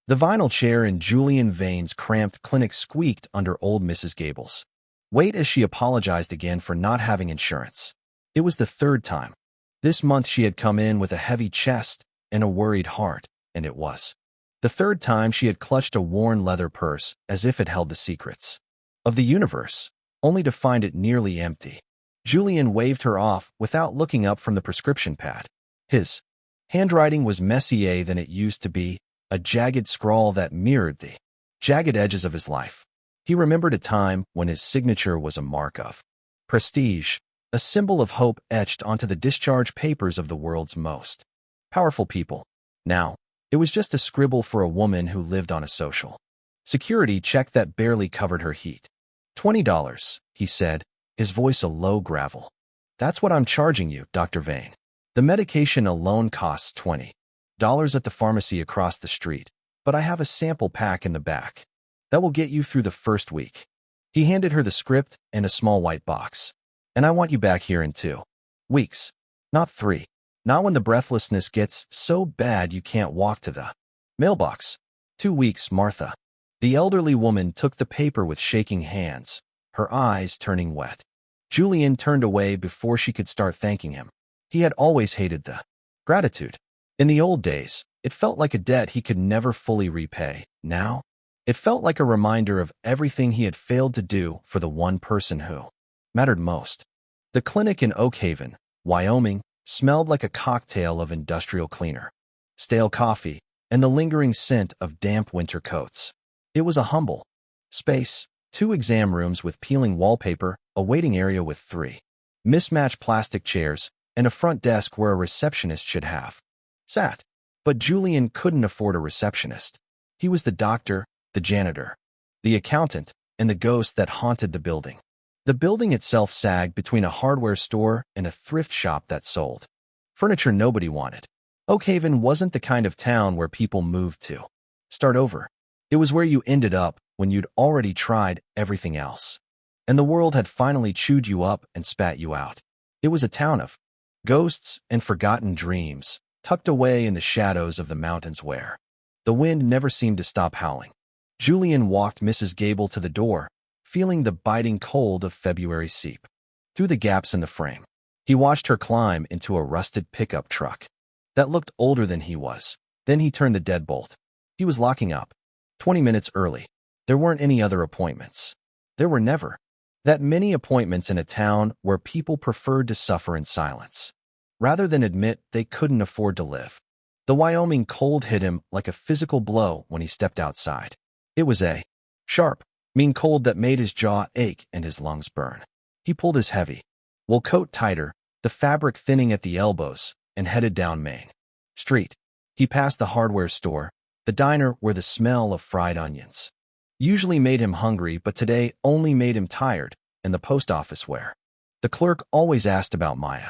The vinyl chair in Julian Vane's cramped clinic squeaked under old Mrs. Gable's weight as she apologized again for not having insurance. It was the third time. This month she had come in with a heavy chest and a worried heart, and it was the third time she had clutched a worn leather purse as if it held the secrets of the universe, only to find it nearly empty. Julian waved her off without looking up from the prescription pad. His handwriting was messier than it used to be, a jagged scrawl that mirrored the jagged edges of his life. He remembered a time when his signature was a mark of prestige, a symbol of hope etched onto the discharge papers of the world's most powerful people. Now, it was just a scribble for a woman who lived on a social security check that barely covered her heat. $20, he said, his voice a low gravel. That's what I'm charging you, Dr. Vane. The medication alone costs $20 at the pharmacy across the street, but I have a sample pack in the back. That will get you through the first week. He handed her the script and a small white box. And I want you back here in 2 weeks, not 3. Not when the breathlessness gets so bad you can't walk to the mailbox. 2 weeks, Martha. The elderly woman took the paper with shaking hands, her eyes turning wet. Julian turned away before she could start thanking him. He had always hated the gratitude. In the old days, it felt like a debt he could never fully repay. Now, it felt like a reminder of everything he had failed to do for the one person who mattered most. The clinic in Oak Haven, Wyoming, smelled like a cocktail of industrial cleaner, stale coffee, and the lingering scent of damp winter coats. It was a humble space, 2 exam rooms with peeling wallpaper, a waiting area with 3 mismatched plastic chairs, and a front desk where a receptionist should have sat. But Julian couldn't afford a receptionist. He was the doctor, the janitor, the accountant, and the ghost that haunted the building. The building itself sagged between a hardware store and a thrift shop that sold furniture nobody wanted. Oak Haven wasn't the kind of town where people moved to start over. It was where you ended up when you'd already tried everything else, and the world had finally chewed you up and spat you out. It was a town of ghosts and forgotten dreams, tucked away in the shadows of the mountains where the wind never seemed to stop howling. Julian walked Mrs. Gable to the door, feeling the biting cold of February seep through the gaps in the frame. He watched her climb into a rusted pickup truck that looked older than he was. Then he turned the deadbolt. He was locking up. 20 minutes early. There weren't any other appointments. There were never that many appointments in a town where people preferred to suffer in silence rather than admit they couldn't afford to live. The Wyoming cold hit him like a physical blow when he stepped outside. It was a sharp, mean cold that made his jaw ache and his lungs burn. He pulled his heavy wool coat tighter, the fabric thinning at the elbows, and headed down Main Street. He passed the hardware store, the diner where the smell of fried onions usually made him hungry but today only made him tired, and the post office where the clerk always asked about Maya.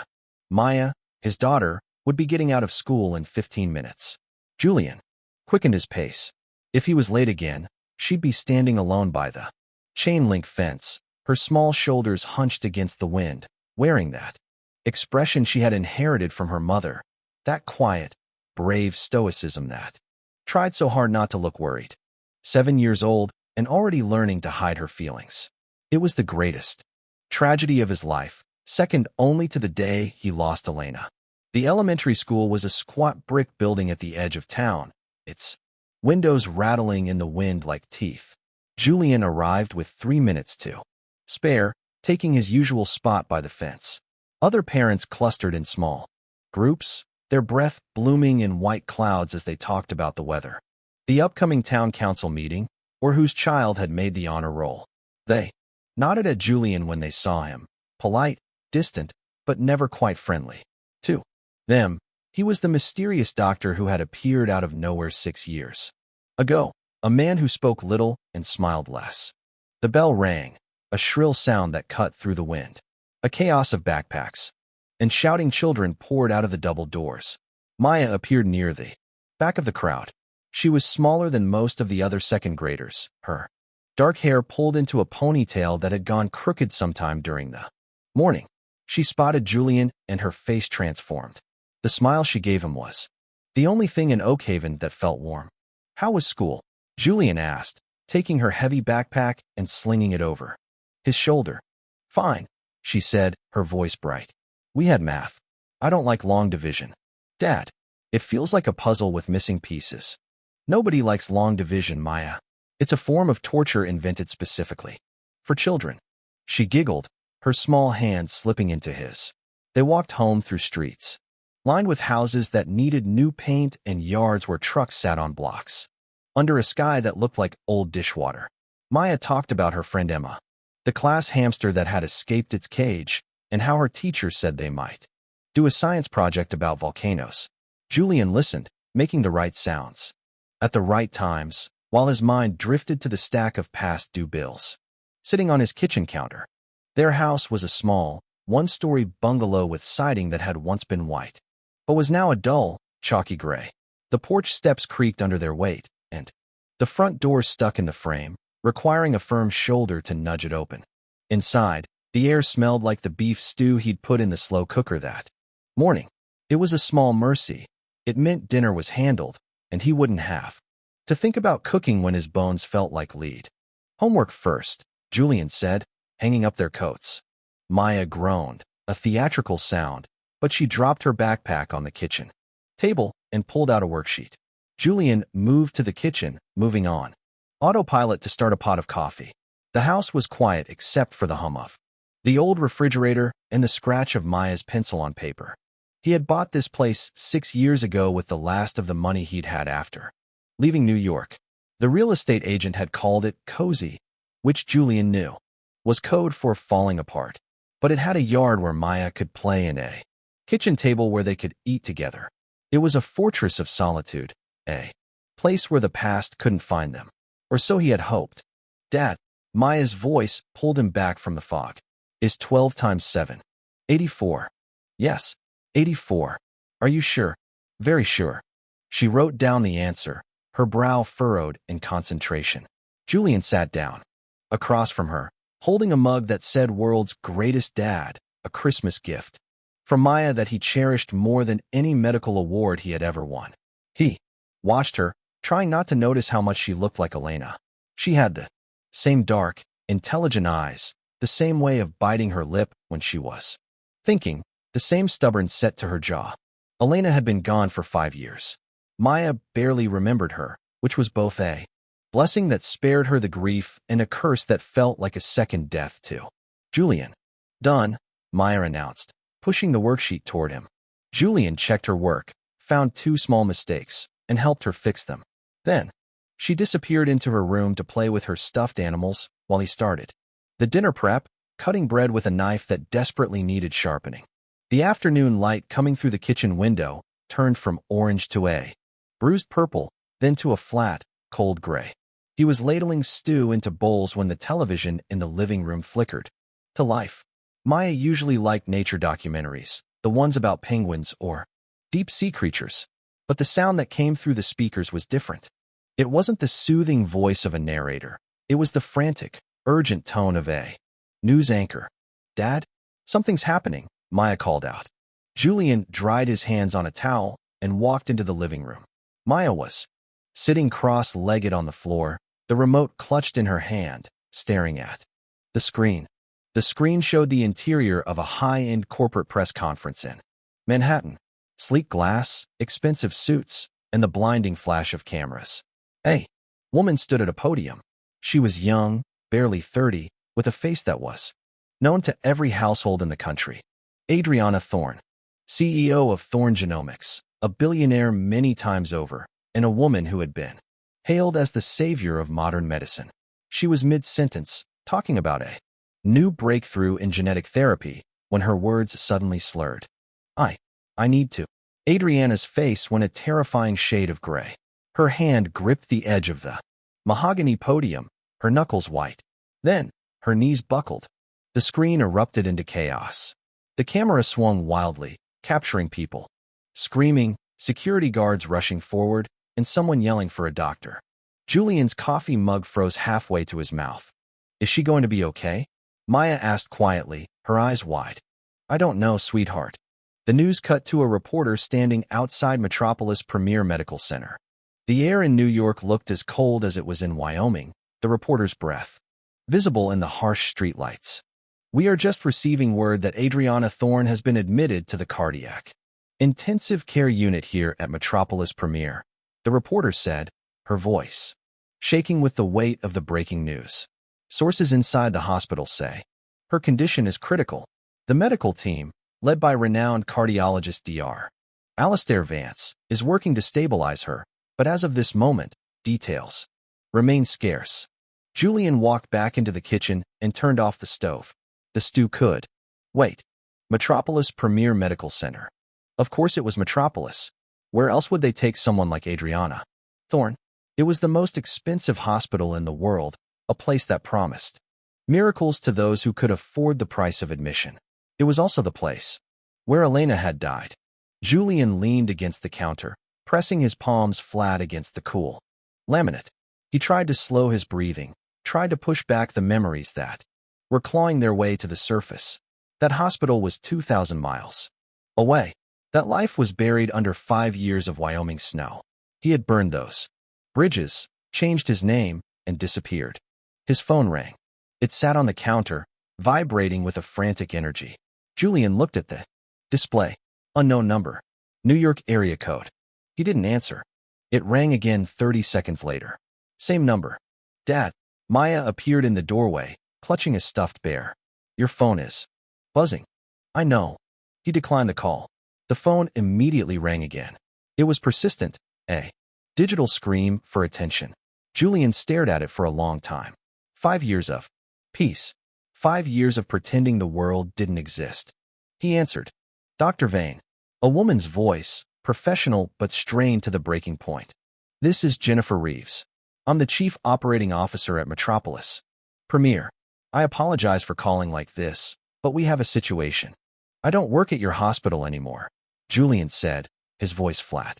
Maya, his daughter, would be getting out of school in 15 minutes. Julian quickened his pace. If he was late again, she'd be standing alone by the chain-link fence, her small shoulders hunched against the wind, wearing that expression she had inherited from her mother, that quiet, brave stoicism that tried so hard not to look worried. 7 years old and already learning to hide her feelings. It was the greatest tragedy of his life, second only to the day he lost Elena. The elementary school was a squat brick building at the edge of town, its windows rattling in the wind like teeth. Julian arrived with 3 minutes to spare, taking his usual spot by the fence. Other parents clustered in small groups, their breath blooming in white clouds as they talked about the weather, the upcoming town council meeting, or whose child had made the honor roll. They nodded at Julian when they saw him, polite, distant, but never quite friendly. To them, he was the mysterious doctor who had appeared out of nowhere 6 years ago, a man who spoke little and smiled less. The bell rang, a shrill sound that cut through the wind. A chaos of backpacks and shouting children poured out of the double doors. Maya appeared near the back of the crowd. She was smaller than most of the other second graders, her dark hair pulled into a ponytail that had gone crooked sometime during the morning. She spotted Julian and her face transformed. The smile she gave him was the only thing in Oak Haven that felt warm. How was school? Julian asked, taking her heavy backpack and slinging it over his shoulder. Fine, she said, her voice bright. We had math. I don't like long division. Dad, it feels like a puzzle with missing pieces. Nobody likes long division, Maya. It's a form of torture invented specifically for children. She giggled, her small hand slipping into his. They walked home through streets lined with houses that needed new paint and yards where trucks sat on blocks. Under a sky that looked like old dishwater, Maya talked about her friend Emma, the class hamster that had escaped its cage, and how her teacher said they might do a science project about volcanoes. Julian listened, making the right sounds at the right times, while his mind drifted to the stack of past due bills sitting on his kitchen counter. Their house was a small, one-story bungalow with siding that had once been white, but was now a dull, chalky gray. The porch steps creaked under their weight, and the front door stuck in the frame, requiring a firm shoulder to nudge it open. Inside, the air smelled like the beef stew he'd put in the slow cooker that morning. It was a small mercy. It meant dinner was handled, and he wouldn't have to think about cooking when his bones felt like lead. Homework first, Julian said, hanging up their coats. Maya groaned, a theatrical sound, but she dropped her backpack on the kitchen table and pulled out a worksheet. Julian moved to the kitchen, moving on autopilot to start a pot of coffee. The house was quiet except for the hum of the old refrigerator and the scratch of Maya's pencil on paper. He had bought this place 6 years ago with the last of the money he'd had after leaving New York. The real estate agent had called it cozy, which Julian knew was code for falling apart. But it had a yard where Maya could play and a kitchen table where they could eat together. It was a fortress of solitude, a place where the past couldn't find them. Or so he had hoped. Dad, Maya's voice pulled him back from the fog. Is 12 times 7? 84. Yes, 84. Are you sure? Very sure. She wrote down the answer, her brow furrowed in concentration. Julian sat down across from her, holding a mug that said "World's Greatest Dad," a Christmas gift from Maya that he cherished more than any medical award he had ever won. He watched her, trying not to notice how much she looked like Elena. She had the same dark, intelligent eyes, the same way of biting her lip when she was thinking, the same stubborn set to her jaw. Elena had been gone for 5 years. Maya barely remembered her, which was both a blessing that spared her the grief and a curse that felt like a second death too. Julian. Done, Maya announced, pushing the worksheet toward him. Julian checked her work, found 2 small mistakes, and helped her fix them. Then, she disappeared into her room to play with her stuffed animals while he started the dinner prep, cutting bread with a knife that desperately needed sharpening. The afternoon light coming through the kitchen window turned from orange to a bruised purple, then to a flat, cold gray. He was ladling stew into bowls when the television in the living room flickered to life. Maya usually liked nature documentaries, the ones about penguins or deep-sea creatures. But the sound that came through the speakers was different. It wasn't the soothing voice of a narrator. It was the frantic, urgent tone of a news anchor. Dad? Something's happening, Maya called out. Julian dried his hands on a towel and walked into the living room. Maya was sitting cross-legged on the floor, the remote clutched in her hand, staring at the screen. The screen showed the interior of a high-end corporate press conference in Manhattan. Sleek glass, expensive suits, and the blinding flash of cameras. A woman stood at a podium. She was young, barely 30, with a face that was known to every household in the country. Adriana Thorne, CEO of Thorne Genomics, a billionaire many times over, and a woman who had been hailed as the savior of modern medicine. She was mid-sentence, talking about a new breakthrough in genetic therapy, when her words suddenly slurred. I need to. Adriana's face went a terrifying shade of gray. Her hand gripped the edge of the mahogany podium, her knuckles white. Then, her knees buckled. The screen erupted into chaos. The camera swung wildly, capturing people screaming, security guards rushing forward, and someone yelling for a doctor. Julian's coffee mug froze halfway to his mouth. Is she going to be okay? Maya asked quietly, her eyes wide. I don't know, sweetheart. The news cut to a reporter standing outside Metropolis Premier Medical Center. The air in New York looked as cold as it was in Wyoming, the reporter's breath visible in the harsh streetlights. "We are just receiving word that Adriana Thorne has been admitted to the cardiac intensive care unit here at Metropolis Premier," the reporter said, her voice shaking with the weight of the breaking news. "Sources inside the hospital say her condition is critical." The medical team, led by renowned cardiologist Dr. Alastair Vance, is working to stabilize her, but as of this moment, details remain scarce. Julian walked back into the kitchen and turned off the stove. The stew could wait. Metropolis Premier Medical Center. Of course it was Metropolis. Where else would they take someone like Adriana Thorne? It was the most expensive hospital in the world, a place that promised miracles to those who could afford the price of admission. It was also the place where Elena had died. Julian leaned against the counter, pressing his palms flat against the cool laminate. He tried to slow his breathing, tried to push back the memories that were clawing their way to the surface. That hospital was 2,000 miles away. That life was buried under 5 years of Wyoming snow. He had burned those bridges, changed his name, and disappeared. His phone rang. It sat on the counter, vibrating with a frantic energy. Julian looked at the display. Unknown number. New York area code. He didn't answer. It rang again 30 seconds later. Same number. "Dad." Maya appeared in the doorway, clutching a stuffed bear. "Your phone is buzzing." "I know." He declined the call. The phone immediately rang again. It was persistent, a digital scream for attention. Julian stared at it for a long time. 5 years of peace. 5 years of pretending the world didn't exist. He answered. "Dr. Vane." A woman's voice, professional but strained to the breaking point. "This is Jennifer Reeves. I'm the Chief Operating Officer at Metropolis Premier. I apologize for calling like this, but we have a situation." "I don't work at your hospital anymore," Julian said, his voice flat.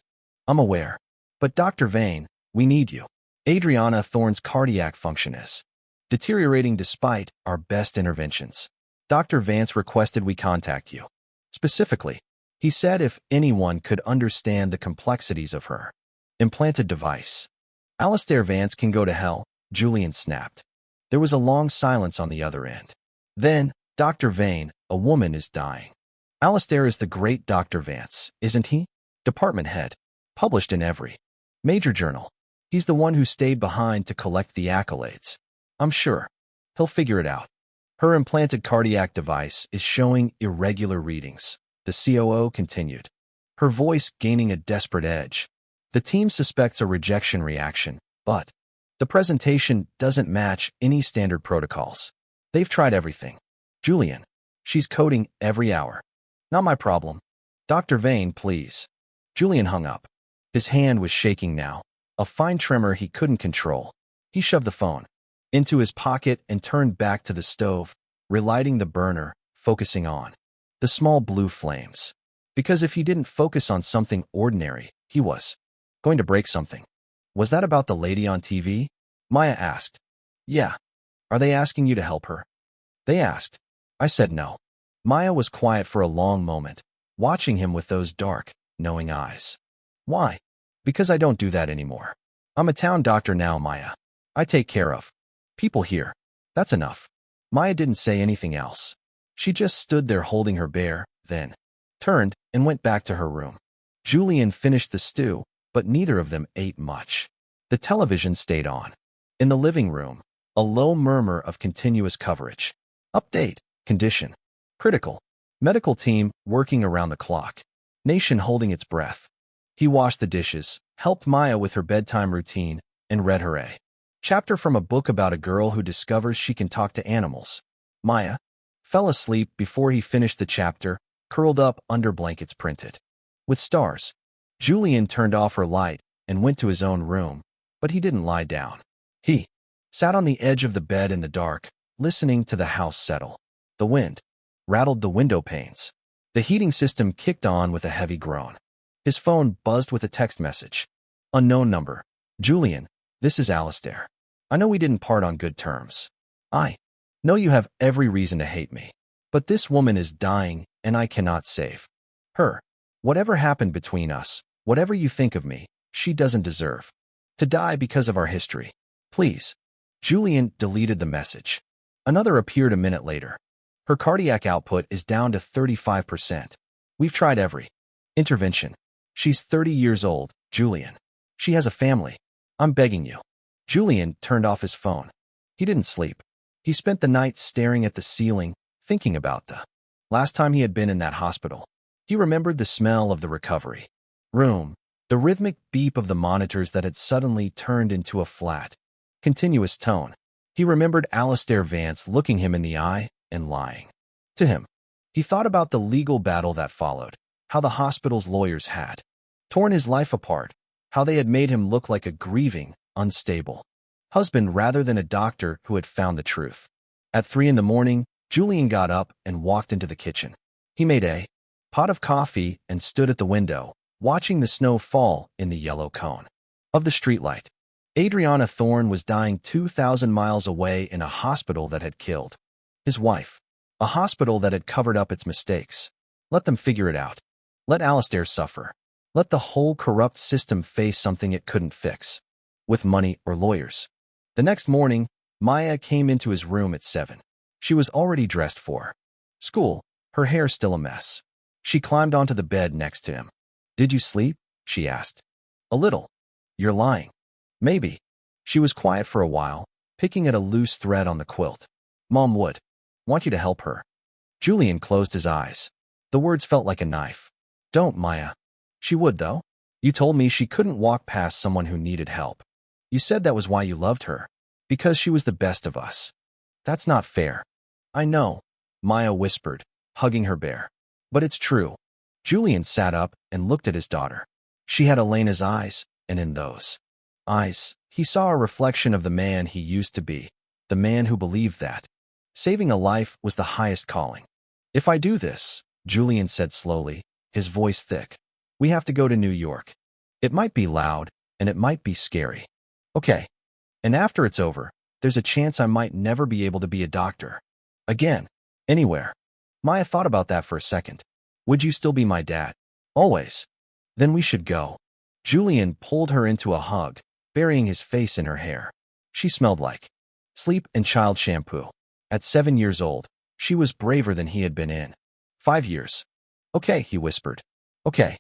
"I'm aware. But Dr. Vane, we need you. Adriana Thorne's cardiac function is deteriorating despite our best interventions. Dr. Vance requested we contact you. Specifically, he said if anyone could understand the complexities of her implanted device." "Alastair Vance can go to hell," Julian snapped. There was a long silence on the other end. Then, "Dr. Vane, a woman is dying." "Alastair is the great Dr. Vance, isn't he? Department head. Published in every major journal. He's the one who stayed behind to collect the accolades. I'm sure he'll figure it out. Her implanted cardiac device is showing irregular readings," the COO continued, her voice gaining a desperate edge. "The team suspects a rejection reaction, but the presentation doesn't match any standard protocols. They've tried everything." "Julian, she's coding every hour." "Not my problem. Dr. Vane, please." Julian hung up. His hand was shaking now, a fine tremor he couldn't control. He shoved the phone into his pocket and turned back to the stove, relighting the burner, focusing on the small blue flames. Because if he didn't focus on something ordinary, he was going to break something. "Was that about the lady on TV?" Maya asked. "Yeah. Are they asking you to help her?" "They asked." I said no. Maya was quiet for a long moment, watching him with those dark, knowing eyes. "Why?" "Because I don't do that anymore. I'm a town doctor now, Maya. I take care of people here. That's enough." Maya didn't say anything else. She just stood there holding her bear, then turned and went back to her room. Julian finished the stew, but neither of them ate much. The television stayed on. In the living room, a low murmur of continuous coverage. Update. Condition. Critical. Medical team working around the clock. Nation holding its breath. He washed the dishes, helped Maya with her bedtime routine, and read her a chapter from a book about a girl who discovers she can talk to animals. Maya fell asleep before he finished the chapter, curled up under blankets printed with stars. Julian turned off her light and went to his own room, but he didn't lie down. He sat on the edge of the bed in the dark, listening to the house settle. The wind rattled the window panes. The heating system kicked on with a heavy groan. His phone buzzed with a text message. Unknown number. "Julian, this is Alastair. I know we didn't part on good terms. I know you have every reason to hate me. But this woman is dying, and I cannot save her. Whatever happened between us, whatever you think of me, She doesn't deserve to die because of our history. Please. Julian deleted the message. Another appeared a minute later. Her cardiac output is down to 35%. We've tried every intervention. She's 30 years old, Julian. She has a family. I'm begging you. Julian turned off his phone. He didn't sleep. He spent the night staring at the ceiling, thinking about the last time he had been in that hospital. He remembered the smell of the recovery room, the rhythmic beep of the monitors that had suddenly turned into a flat, continuous tone. He remembered Alistair Vance looking him in the eye and lying to him. He thought about the legal battle that followed, how the hospital's lawyers had torn his life apart, how they had made him look like a grieving, unstable husband rather than a doctor who had found the truth. At 3 a.m, Julian got up and walked into the kitchen. He made a pot of coffee and stood at the window, watching the snow fall in the yellow cone of the streetlight. Adriana Thorne was dying 2,000 miles away in a hospital that had killed his wife, a hospital that had covered up its mistakes. Let them figure it out. Let Alistair suffer. Let the whole corrupt system face something it couldn't fix, with money or lawyers. The next morning, Maya came into his room at 7. She was already dressed for school, her hair still a mess. She climbed onto the bed next to him. Did you sleep? She asked. A little. You're lying. Maybe. She was quiet for a while, picking at a loose thread on the quilt. Mom would want you to help her. Julian closed his eyes. The words felt like a knife. Don't, Maya. She would, though. You told me she couldn't walk past someone who needed help. You said that was why you loved her, because she was the best of us. That's not fair. I know, Maya whispered, hugging her bear. But it's true. Julian sat up and looked at his daughter. She had Elena's eyes, and in those eyes, he saw a reflection of the man he used to be, the man who believed that saving a life was the highest calling. If I do this, Julian said slowly, his voice thick, we have to go to New York. It might be loud, and it might be scary. Okay. And after it's over, there's a chance I might never be able to be a doctor. Again. Anywhere. Maya thought about that for a second. Would you still be my dad? Always. Then we should go. Julian pulled her into a hug, burying his face in her hair. She smelled like sleep and child shampoo. At 7 years old, she was braver than he had been in 5 years. Okay, he whispered. Okay.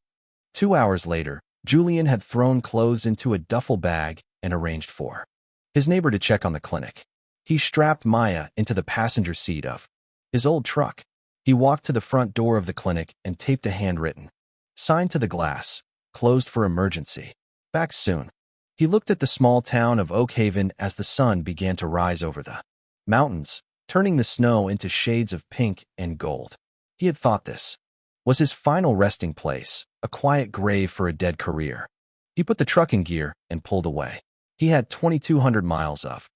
2 hours later, Julian had thrown clothes into a duffel bag and arranged for his neighbor to check on the clinic. He strapped Maya into the passenger seat of his old truck. He walked to the front door of the clinic and taped a handwritten sign to the glass, closed for emergency. Back soon. He looked at the small town of Oakhaven as the sun began to rise over the mountains, turning the snow into shades of pink and gold. He had thought this was his final resting place, a quiet grave for a dead career. He put the truck in gear and pulled away. He had 2,200 miles of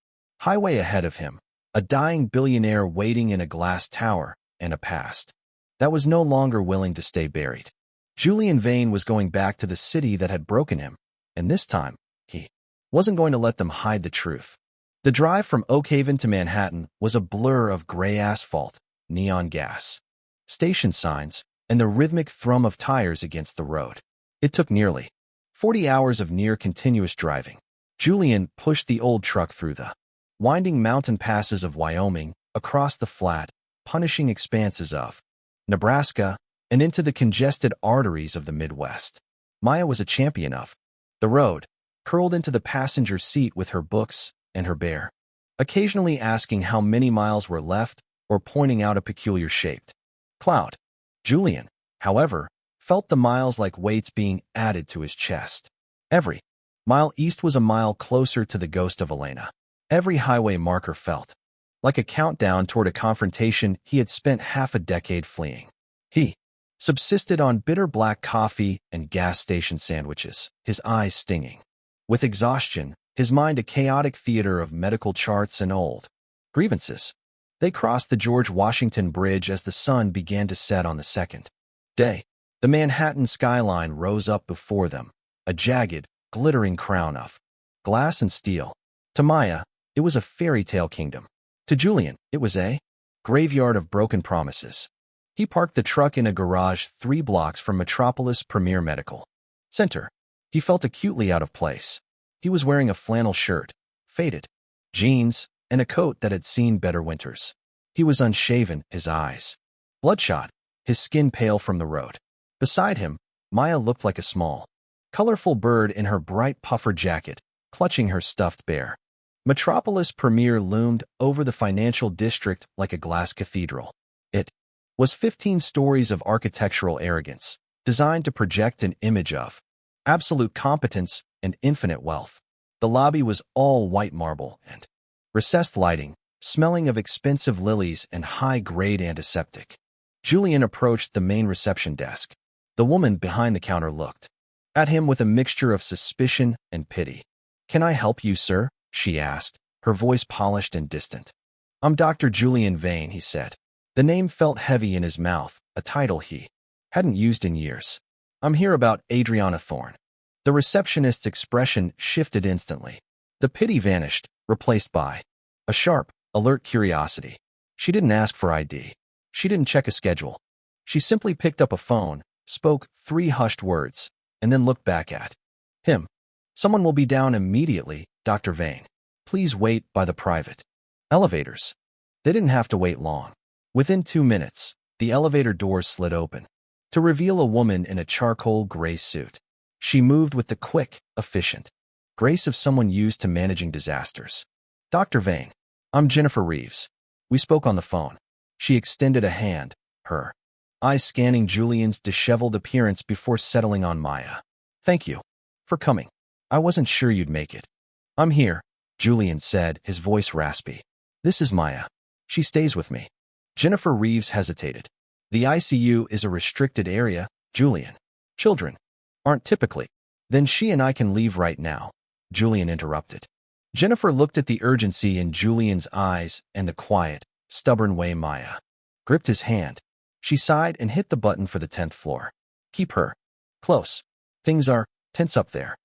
highway ahead of him, a dying billionaire waiting in a glass tower, and a past that was no longer willing to stay buried. Julian Vane was going back to the city that had broken him, and this time, he wasn't going to let them hide the truth. The drive from Oakhaven to Manhattan was a blur of gray asphalt, neon gas station signs, and the rhythmic thrum of tires against the road. It took nearly 40 hours of near-continuous driving. Julian pushed the old truck through the winding mountain passes of Wyoming, across the flat, punishing expanses of Nebraska, and into the congested arteries of the Midwest. Maya was a champion of the road, curled into the passenger seat with her books and her bear, occasionally asking how many miles were left or pointing out a peculiar-shaped cloud. Julian, however, felt the miles like weights being added to his chest. Every mile east was a mile closer to the ghost of Elena. Every highway marker felt like a countdown toward a confrontation he had spent half a decade fleeing. He subsisted on bitter black coffee and gas station sandwiches, his eyes stinging with exhaustion, his mind a chaotic theater of medical charts and old grievances. They crossed the George Washington Bridge as the sun began to set on the second day. The Manhattan skyline rose up before them, a jagged, glittering crown of glass and steel. To Maya, it was a fairy tale kingdom. To Julian, it was a graveyard of broken promises. He parked the truck in a garage 3 blocks from Metropolis Premier Medical Center. He felt acutely out of place. He was wearing a flannel shirt, faded jeans, and a coat that had seen better winters. He was unshaven, his eyes bloodshot, his skin pale from the road. Beside him, Maya looked like a small, colorful bird in her bright puffer jacket, clutching her stuffed bear. Metropolis Premier loomed over the financial district like a glass cathedral. It was 15 stories of architectural arrogance, designed to project an image of absolute competence and infinite wealth. The lobby was all white marble and recessed lighting, smelling of expensive lilies and high-grade antiseptic. Julian approached the main reception desk. The woman behind the counter looked at him with a mixture of suspicion and pity. "Can I help you, sir?" she asked, her voice polished and distant. "I'm Dr. Julian Vane," he said. The name felt heavy in his mouth, a title he hadn't used in years. "I'm here about Adriana Thorne." The receptionist's expression shifted instantly. The pity vanished, replaced by a sharp, alert curiosity. She didn't ask for ID. She didn't check a schedule. She simply picked up a phone, spoke 3 hushed words, and then looked back at him. "Someone will be down immediately, Dr. Vane. Please wait by the private elevators." They didn't have to wait long. Within 2 minutes, the elevator doors slid open to reveal a woman in a charcoal gray suit. She moved with the quick, efficient grace of someone used to managing disasters. "Dr. Vane, I'm Jennifer Reeves. We spoke on the phone." She extended a hand, her eyes scanning Julian's disheveled appearance before settling on Maya. "Thank you for coming. I wasn't sure you'd make it." "I'm here," Julian said, his voice raspy. "This is Maya. She stays with me." Jennifer Reeves hesitated. "The ICU is a restricted area, Julian. Children aren't typically." "Then she and I can leave right now," Julian interrupted. Jennifer looked at the urgency in Julian's eyes and the quiet, stubborn way Maya gripped his hand. She sighed and hit the button for the 10th floor. "Keep her close. Things are tense up there."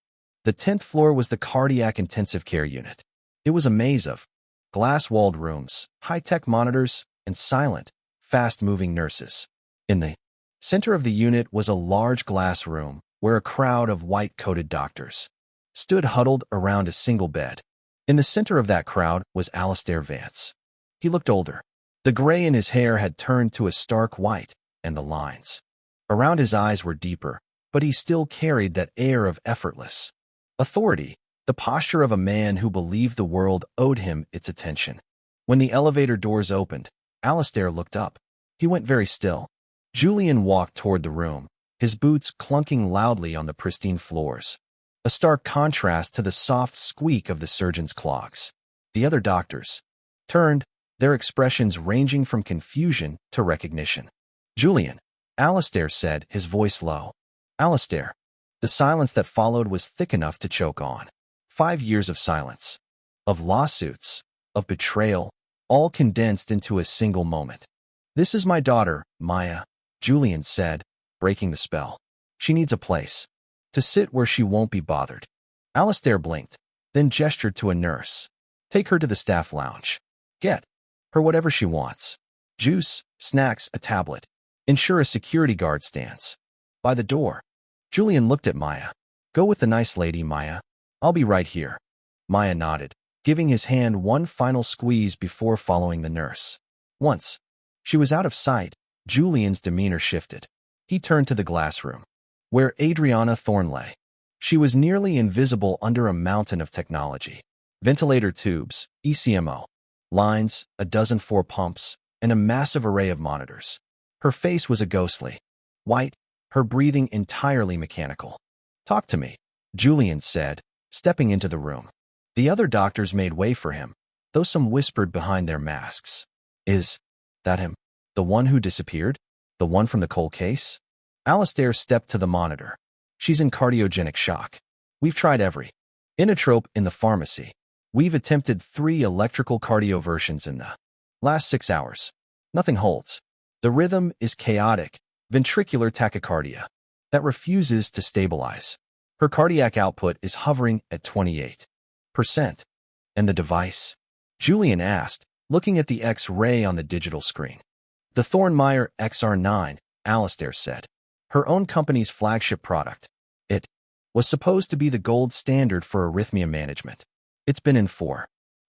The 10th floor was the cardiac intensive care unit. It was a maze of glass-walled rooms, high-tech monitors, and silent, fast-moving nurses. In the center of the unit was a large glass room where a crowd of white-coated doctors stood huddled around a single bed. In the center of that crowd was Alistair Vance. He looked older. The gray in his hair had turned to a stark white, and the lines around his eyes were deeper, but he still carried that air of effortless authority, the posture of a man who believed the world owed him its attention. When the elevator doors opened, Alistair looked up. He went very still. Julian walked toward the room, his boots clunking loudly on the pristine floors, a stark contrast to the soft squeak of the surgeon's clogs. The other doctors turned, their expressions ranging from confusion to recognition. "Julian," Alistair said, his voice low. "Alistair." The silence that followed was thick enough to choke on. 5 years of silence, of lawsuits, of betrayal, all condensed into a single moment. "This is my daughter, Maya," Julian said, breaking the spell. "She needs a place to sit where she won't be bothered." Alistair blinked, then gestured to a nurse. "Take her to the staff lounge. Get her whatever she wants. Juice, snacks, a tablet. Ensure a security guard stands by the door." Julian looked at Maya. "Go with the nice lady, Maya. I'll be right here." Maya nodded, giving his hand one final squeeze before following the nurse. Once she was out of sight, Julian's demeanor shifted. He turned to the glass room, where Adriana Thorne lay. She was nearly invisible under a mountain of technology. Ventilator tubes, ECMO lines, a dozen 4 pumps, and a massive array of monitors. Her face was a ghostly white, her breathing entirely mechanical. "Talk to me," Julian said, stepping into the room. The other doctors made way for him, though some whispered behind their masks. "Is that him? The one who disappeared? The one from the cold case?" Alistair stepped to the monitor. "She's in cardiogenic shock. We've tried every inotrope in the pharmacy. We've attempted 3 electrical cardioversions in the last 6 hours. Nothing holds. The rhythm is chaotic, ventricular tachycardia that refuses to stabilize. Her cardiac output is hovering at 28%. "And the device?" Julian asked, looking at the X-ray on the digital screen. "The Thorne-Meyer XR9, Alistair said. Her own company's flagship product. It was supposed to be the gold standard for arrhythmia management. It's been in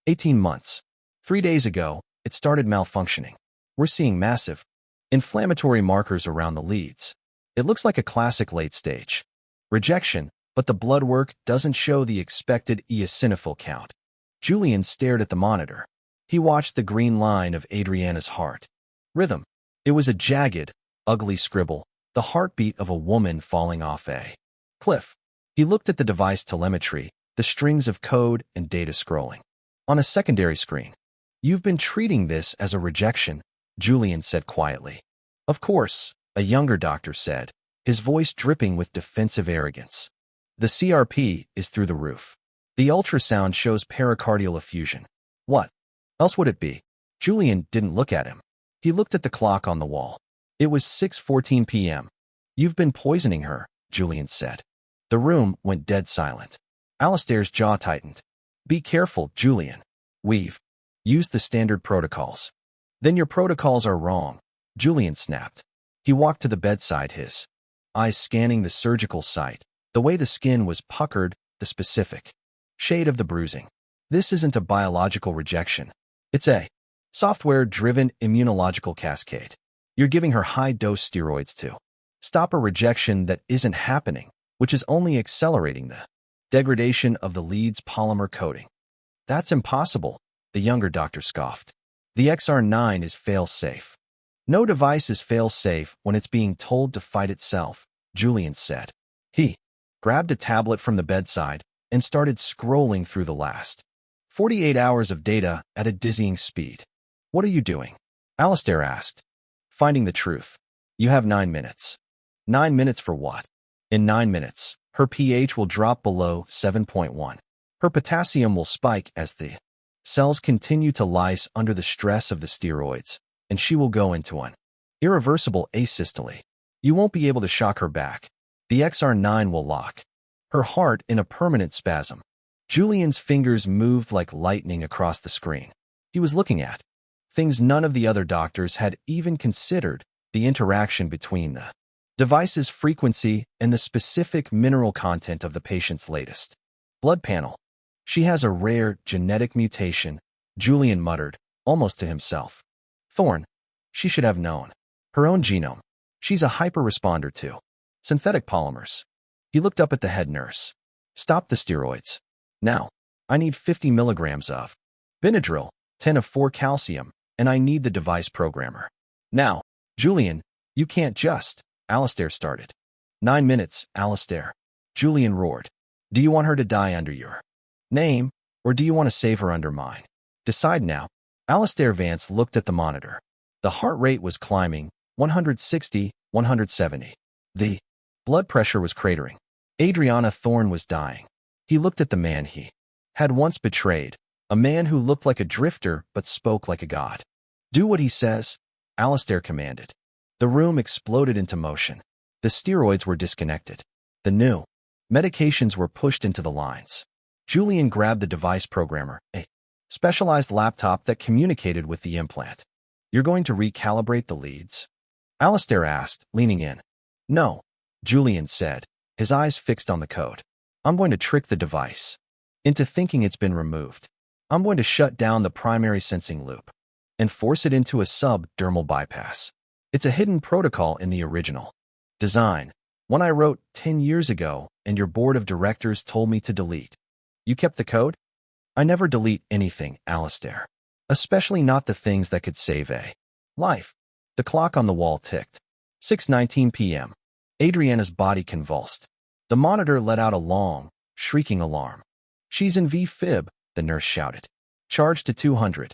18 months. 3 days ago, it started malfunctioning. We're seeing massive inflammatory markers around the leads. It looks like a classic late-stage rejection, but the blood work doesn't show the expected eosinophil count. Julian stared at the monitor. He watched the green line of Adriana's heart rhythm. It was a jagged, ugly scribble, the heartbeat of a woman falling off a cliff. He looked at the device telemetry, the strings of code and data scrolling. On a secondary screen, "You've been treating this as a rejection," Julian said quietly. "Of course," a younger doctor said, his voice dripping with defensive arrogance. "The CRP is through the roof. The ultrasound shows pericardial effusion." "What else would it be?" Julian didn't look at him. He looked at the clock on the wall. It was 6:14 p.m. "You've been poisoning her," Julian said. The room went dead silent. Alistair's jaw tightened. "Be careful, Julian. We've used the standard protocols." "Then your protocols are wrong," Julian snapped. He walked to the bedside, his eyes scanning the surgical site, the way the skin was puckered, the specific shade of the bruising. "This isn't a biological rejection. It's a software-driven immunological cascade. You're giving her high-dose steroids to stop a rejection that isn't happening, which is only accelerating the degradation of the lead's polymer coating." "That's impossible," the younger doctor scoffed. "The XR9 is fail-safe." "No device is fail-safe when it's being told to fight itself," Julian said. He grabbed a tablet from the bedside and started scrolling through the last 48 hours of data at a dizzying speed. "What are you doing?" Alistair asked. "Finding the truth. You have 9 minutes." 9 minutes for what? In 9 minutes, her pH will drop below 7.1. Her potassium will spike as the cells continue to lyse under the stress of the steroids, and she will go into an irreversible asystole. You won't be able to shock her back. The XR9 will lock her heart in a permanent spasm. Julian's fingers moved like lightning across the screen. He was looking at things none of the other doctors had even considered: the interaction between the device's frequency and the specific mineral content of the patient's latest blood panel. "She has a rare genetic mutation," Julian muttered, almost to himself. "Thorn. She should have known. Her own genome. She's a hyper-responder to synthetic polymers." He looked up at the head nurse. "Stop the steroids. Now. I need 50 milligrams of Benadryl, 10 of 4 calcium, and I need the device programmer. Now." "Julian, you can't just..." Alistair started. 9 minutes, Alistair," Julian roared. "Do you want her to die under your name, or do you want to save her under mine? Decide now." Alistair Vance looked at the monitor. The heart rate was climbing, 160, 170. The blood pressure was cratering. Adriana Thorne was dying. He looked at the man he had once betrayed, a man who looked like a drifter but spoke like a god. "Do what he says," Alistair commanded. The room exploded into motion. The steroids were disconnected. The new medications were pushed into the lines. Julian grabbed the device programmer, a specialized laptop that communicated with the implant. "You're going to recalibrate the leads?" Alistair asked, leaning in. "No," Julian said, his eyes fixed on the code. "I'm going to trick the device into thinking it's been removed. I'm going to shut down the primary sensing loop and force it into a subdermal bypass. It's a hidden protocol in the original design, one I wrote 10 years ago and your board of directors told me to delete. You kept the code?" "I never delete anything, Alistair. Especially not the things that could save a life." The clock on the wall ticked. 6:19 p.m. Adriana's body convulsed. The monitor let out a long, shrieking alarm. "She's in V-fib," the nurse shouted. "Charge to 200.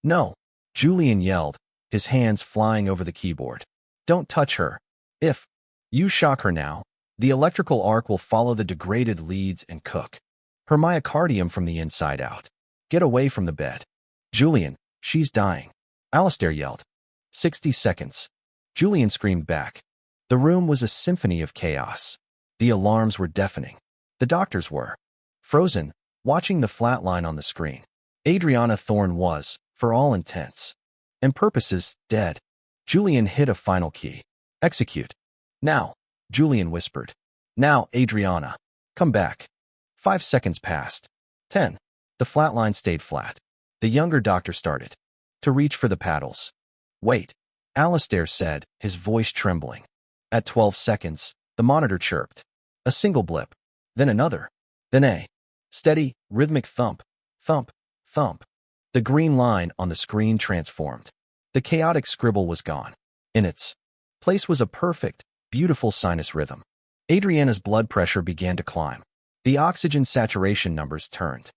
"No," Julian yelled, his hands flying over the keyboard. "Don't touch her. If you shock her now, the electrical arc will follow the degraded leads and cook her myocardium from the inside out. Get away from the bed." "Julian, she's dying," Alistair yelled. 60 seconds. Julian screamed back. The room was a symphony of chaos. The alarms were deafening. The doctors were frozen, watching the flat line on the screen. Adriana Thorne was, for all intents and purposes, dead. Julian hit a final key. "Execute." "Now," Julian whispered. "Now, Adriana." Come back. 5 seconds passed. 10. The flat line stayed flat. The younger doctor started to reach for the paddles. Wait, Alistair said, his voice trembling. At 12 seconds, the monitor chirped. A single blip. Then another. Then a steady, rhythmic thump, thump, thump. The green line on the screen transformed. The chaotic scribble was gone. In its place was a perfect, beautiful sinus rhythm. Adriana's blood pressure began to climb. The oxygen saturation numbers turned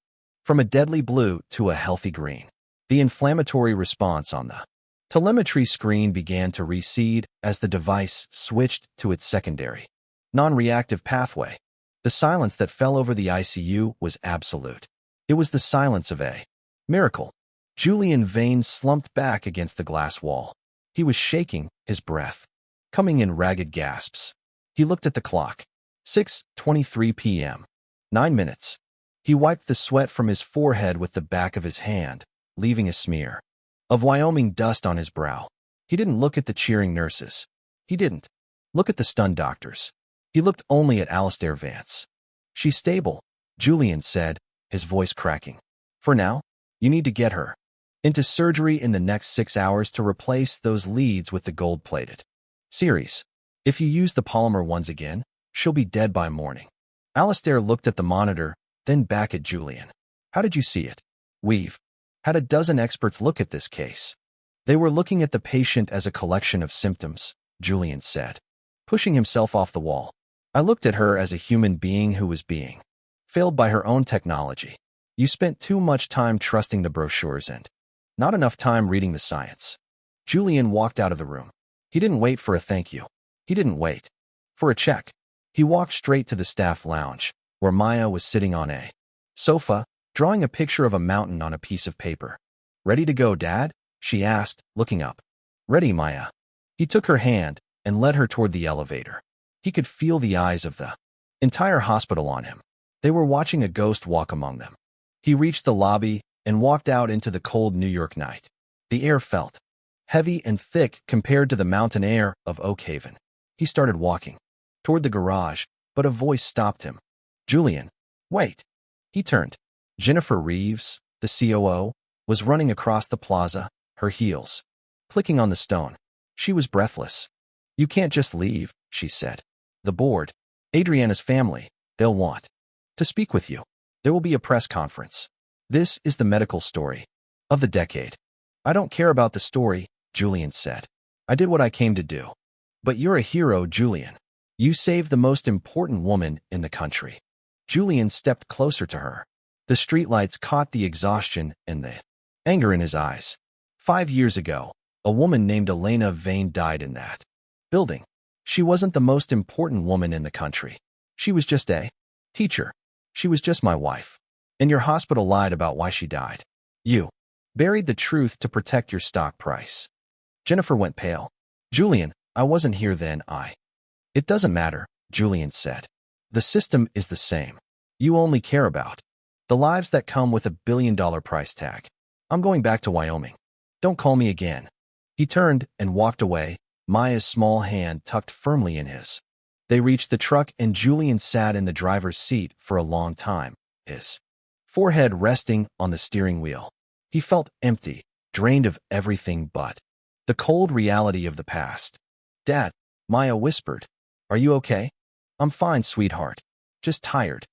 from a deadly blue to a healthy green. The inflammatory response on the telemetry screen began to recede as the device switched to its secondary, non-reactive pathway. The silence that fell over the ICU was absolute. It was the silence of a miracle. Julian Vane slumped back against the glass wall. He was shaking, his breath coming in ragged gasps. He looked at the clock. 6:23 p.m. 9 minutes. He wiped the sweat from his forehead with the back of his hand, leaving a smear of Wyoming dust on his brow. He didn't look at the cheering nurses. He didn't look at the stunned doctors. He looked only at Alistair Vance. She's stable, Julian said, his voice cracking. For now, you need to get her into surgery in the next 6 hours to replace those leads with the gold-plated series. If you use the polymer ones again, she'll be dead by morning. Alistair looked at the monitor, then back at Julian. How did you see it? We've had a dozen experts look at this case. They were looking at the patient as a collection of symptoms, Julian said, pushing himself off the wall. I looked at her as a human being who was being failed by her own technology. You spent too much time trusting the brochures and not enough time reading the science. Julian walked out of the room. He didn't wait for a thank you. He didn't wait for a check. He walked straight to the staff lounge, where Maya was sitting on a sofa, drawing a picture of a mountain on a piece of paper. Ready to go, Dad? She asked, looking up. Ready, Maya. He took her hand and led her toward the elevator. He could feel the eyes of the entire hospital on him. They were watching a ghost walk among them. He reached the lobby and walked out into the cold New York night. The air felt heavy and thick compared to the mountain air of Oak Haven. He started walking toward the garage, but a voice stopped him. Julian, wait. He turned. Jennifer Reeves, the COO, was running across the plaza, her heels clicking on the stone. She was breathless. You can't just leave, she said. The board, Adriana's family, they'll want to speak with you. There will be a press conference. This is the medical story of the decade. I don't care about the story, Julian said. I did what I came to do. But you're a hero, Julian. You saved the most important woman in the country. Julian stepped closer to her. The streetlights caught the exhaustion and the anger in his eyes. 5 years ago, a woman named Elena Vane died in that building. She wasn't the most important woman in the country. She was just a teacher. She was just my wife. And your hospital lied about why she died. You buried the truth to protect your stock price. Jennifer went pale. Julian, I wasn't here then, It doesn't matter, Julian said. The system is the same. You only care about the lives that come with $1 billion price tag. I'm going back to Wyoming. Don't call me again. He turned and walked away, Maya's small hand tucked firmly in his. They reached the truck and Julian sat in the driver's seat for a long time, his forehead resting on the steering wheel. He felt empty, drained of everything but the cold reality of the past. Dad, Maya whispered. Are you okay? I'm fine, sweetheart. Just tired.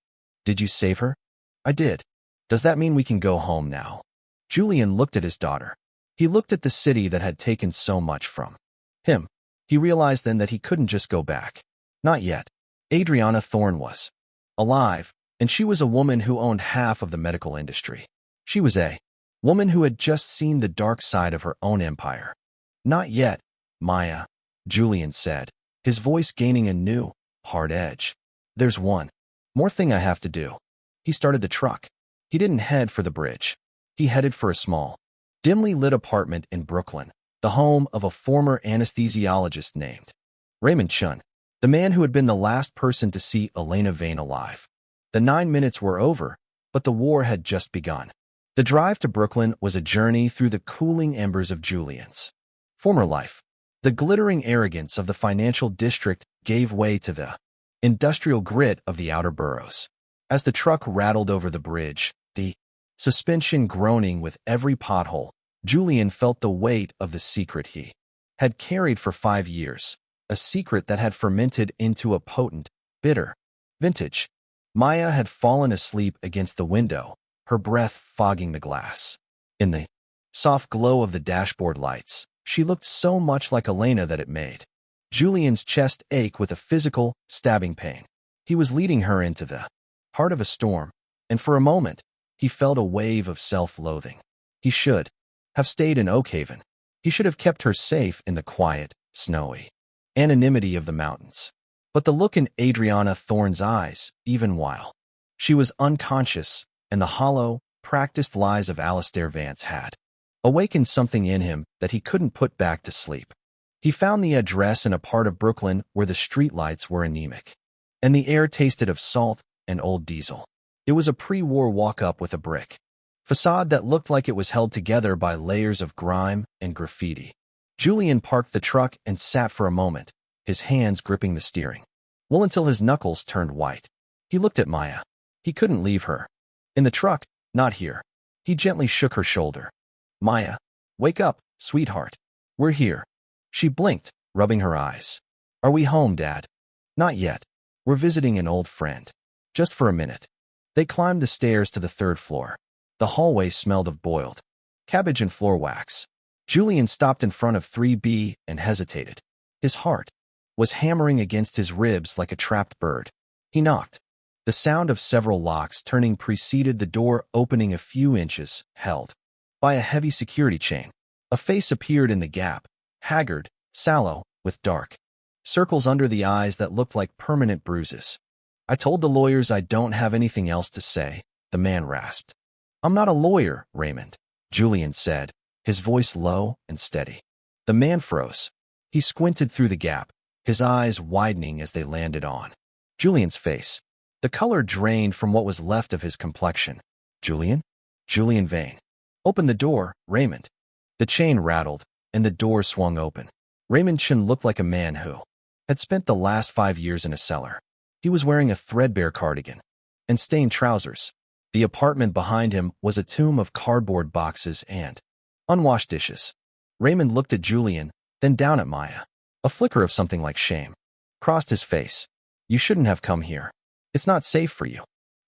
Did you save her? I did. Does that mean we can go home now? Julian looked at his daughter. He looked at the city that had taken so much from him. He realized then that he couldn't just go back. Not yet. Adriana Thorne was alive, and she was a woman who owned half of the medical industry. She was a woman who had just seen the dark side of her own empire. Not yet, Maya, Julian said, his voice gaining a new, hard edge. There's one more thing I have to do. He started the truck. He didn't head for the bridge. He headed for a small, dimly lit apartment in Brooklyn, the home of a former anesthesiologist named Raymond Chun, the man who had been the last person to see Elena Vane alive. The 9 minutes were over, but the war had just begun. The drive to Brooklyn was a journey through the cooling embers of Julian's former life. The glittering arrogance of the financial district gave way to the industrial grit of the outer boroughs. As the truck rattled over the bridge, the suspension groaning with every pothole, Julian felt the weight of the secret he had carried for 5 years, a secret that had fermented into a potent, bitter vintage. Maya had fallen asleep against the window, her breath fogging the glass. In the soft glow of the dashboard lights, she looked so much like Elena that it made Julian's chest ache with a physical, stabbing pain. He was leading her into the heart of a storm, and for a moment, he felt a wave of self-loathing. He should have stayed in Oakhaven. He should have kept her safe in the quiet, snowy anonymity of the mountains. But the look in Adriana Thorne's eyes, even while she was unconscious, and the hollow, practiced lies of Alistair Vance had awakened something in him that he couldn't put back to sleep. He found the address in a part of Brooklyn where the streetlights were anemic, and the air tasted of salt and old diesel. It was a pre-war walk-up with a brick facade that looked like it was held together by layers of grime and graffiti. Julian parked the truck and sat for a moment, his hands gripping the steering wheel until his knuckles turned white. He looked at Maya. He couldn't leave her. In the truck, not here. He gently shook her shoulder. Maya, wake up, sweetheart. We're here. She blinked, rubbing her eyes. Are we home, Dad? Not yet. We're visiting an old friend. Just for a minute. They climbed the stairs to the 3rd floor. The hallway smelled of boiled cabbage and floor wax. Julian stopped in front of 3B and hesitated. His heart was hammering against his ribs like a trapped bird. He knocked. The sound of several locks turning preceded the door opening a few inches, held by a heavy security chain. A face appeared in the gap, haggard, sallow, with dark circles under the eyes that looked like permanent bruises. I told the lawyers I don't have anything else to say, the man rasped. I'm not a lawyer, Raymond, Julian said, his voice low and steady. The man froze. He squinted through the gap, his eyes widening as they landed on Julian's face. The color drained from what was left of his complexion. Julian? Julian Vane. Open the door, Raymond. The chain rattled, and the door swung open. Raymond Chin looked like a man who had spent the last 5 years in a cellar. He was wearing a threadbare cardigan and stained trousers. The apartment behind him was a tomb of cardboard boxes and unwashed dishes. Raymond looked at Julian, then down at Maya. A flicker of something like shame crossed his face. You shouldn't have come here. It's not safe for you.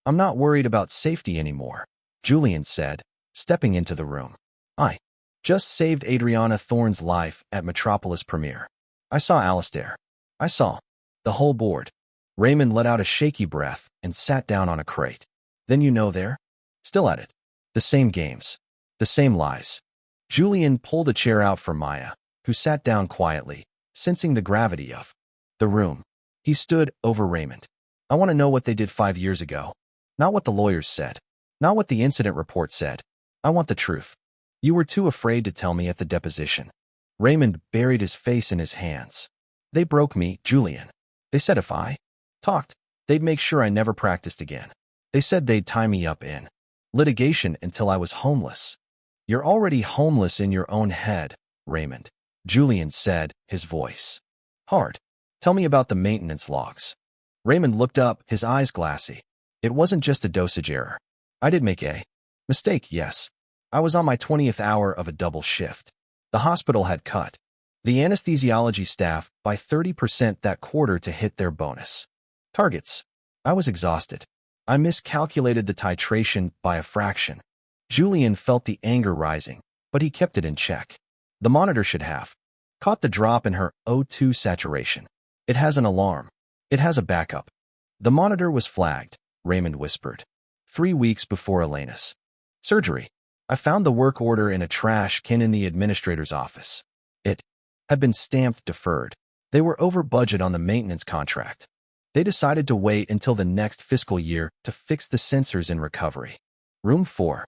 I'm not worried about safety anymore, Julian said, stepping into the room. I just saved Adriana Thorne's life at Metropolis Premiere. I saw Alistair. I saw the whole board. Raymond let out a shaky breath and sat down on a crate. Then you know they're still at it. The same games. The same lies. Julian pulled a chair out for Maya, who sat down quietly, sensing the gravity of the room. He stood over Raymond. I want to know what they did 5 years ago. Not what the lawyers said. Not what the incident report said. I want the truth. You were too afraid to tell me at the deposition. Raymond buried his face in his hands. They broke me, Julian. They said if I talked, they'd make sure I never practiced again. They said they'd tie me up in litigation until I was homeless. You're already homeless in your own head, Raymond, Julian said, his voice hard. Tell me about the maintenance logs. Raymond looked up, his eyes glassy. It wasn't just a dosage error. I did make a mistake, yes. I was on my 20th hour of a double shift. The hospital had cut the anesthesiology staff by 30% that quarter to hit their bonus targets. I was exhausted. I miscalculated the titration by a fraction. Julian felt the anger rising, but he kept it in check. The monitor should have caught the drop in her O2 saturation. It has an alarm. It has a backup. The monitor was flagged, Raymond whispered. 3 weeks before Elena's surgery. I found the work order in a trash can in the administrator's office. It had been stamped deferred. They were over budget on the maintenance contract. They decided to wait until the next fiscal year to fix the sensors in recovery. Room 4.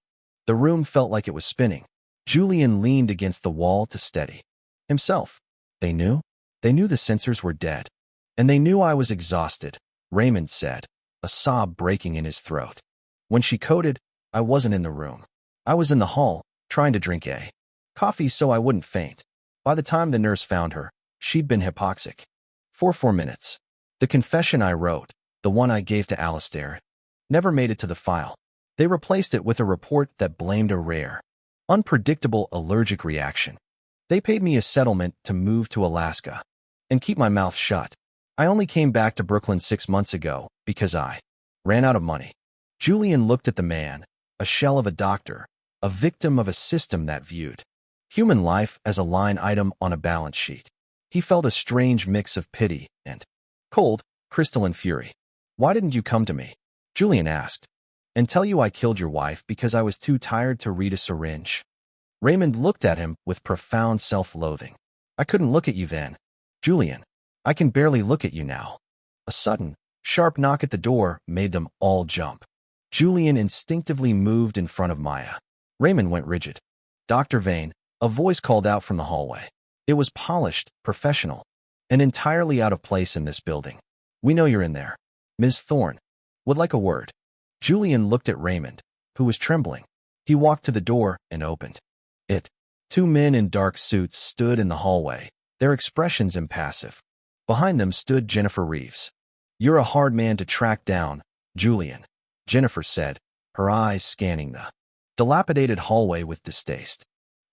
The room felt like it was spinning. Julian leaned against the wall to steady himself. They knew? They knew the sensors were dead. And they knew I was exhausted, Raymond said, a sob breaking in his throat. When she coded, I wasn't in the room. I was in the hall, trying to drink a coffee so I wouldn't faint. By the time the nurse found her, she'd been hypoxic. For 4 minutes. The confession I wrote, the one I gave to Alistair, never made it to the file. They replaced it with a report that blamed a rare, unpredictable allergic reaction. They paid me a settlement to move to Alaska and keep my mouth shut. I only came back to Brooklyn 6 months ago because I ran out of money. Julian looked at the man, a shell of a doctor, a victim of a system that viewed human life as a line item on a balance sheet. He felt a strange mix of pity and cold, crystalline fury. "Why didn't you come to me?" Julian asked. "And tell you I killed your wife because I was too tired to read a syringe." Raymond looked at him with profound self-loathing. "I couldn't look at you then, Julian. I can barely look at you now." A sudden, sharp knock at the door made them all jump. Julian instinctively moved in front of Maya. Raymond went rigid. "Dr. Vane," a voice called out from the hallway. It was polished, professional, and entirely out of place in this building. "We know you're in there. Ms. Thorne would like a word." Julian looked at Raymond, who was trembling. He walked to the door and opened it. Two men in dark suits stood in the hallway, their expressions impassive. Behind them stood Jennifer Reeves. "You're a hard man to track down, Julian," Jennifer said, her eyes scanning the dilapidated hallway with distaste.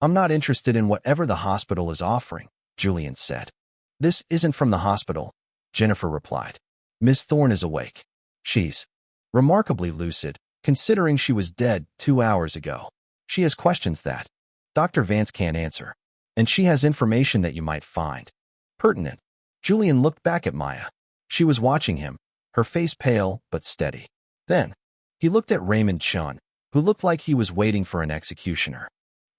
"I'm not interested in whatever the hospital is offering," Julian said. "This isn't from the hospital," Jennifer replied. "Miss Thorne is awake. She's remarkably lucid, considering she was dead 2 hours ago. She has questions that Dr. Vance can't answer, and she has information that you might find pertinent." Julian looked back at Maya. She was watching him, her face pale but steady. Then, he looked at Raymond Chun, who looked like he was waiting for an executioner.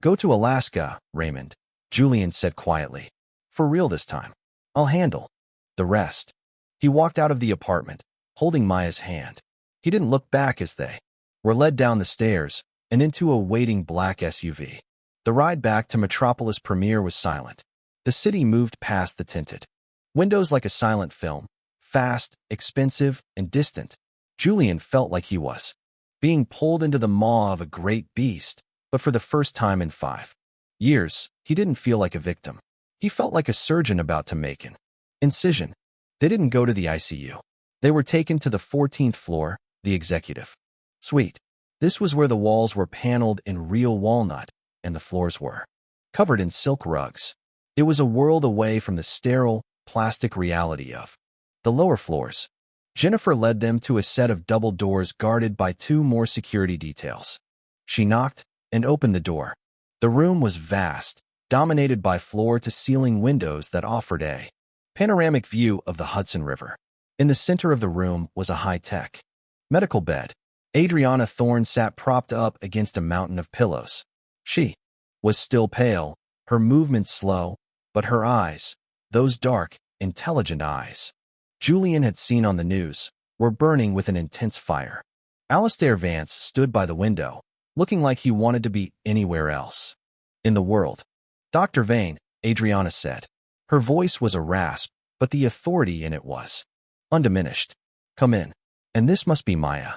"Go to Alaska, Raymond," Julian said quietly. "For real this time. I'll handle the rest." He walked out of the apartment, holding Maya's hand. He didn't look back as they were led down the stairs and into a waiting black SUV. The ride back to Metropolis Premier was silent. The city moved past the tinted windows like a silent film, fast, expensive, and distant. Julian felt like he was being pulled into the maw of a great beast, but for the first time in 5 years, he didn't feel like a victim. He felt like a surgeon about to make an incision. They didn't go to the ICU. They were taken to the 14th floor, the executive suite. This was where the walls were paneled in real walnut, and the floors were covered in silk rugs. It was a world away from the sterile, plastic reality of the lower floors. Jennifer led them to a set of double doors guarded by 2 more security details. She knocked and opened the door. The room was vast, dominated by floor-to-ceiling windows that offered a panoramic view of the Hudson River. In the center of the room was a high-tech medical bed. Adriana Thorne sat propped up against a mountain of pillows. She was still pale, her movements slow, but her eyes, those dark, intelligent eyes Julian had seen on the news, were burning with an intense fire. Alistair Vance stood by the window, looking like he wanted to be anywhere else in the world. "Dr. Vane," Adriana said. Her voice was a rasp, but the authority in it was undiminished. "Come in." "And this must be Maya."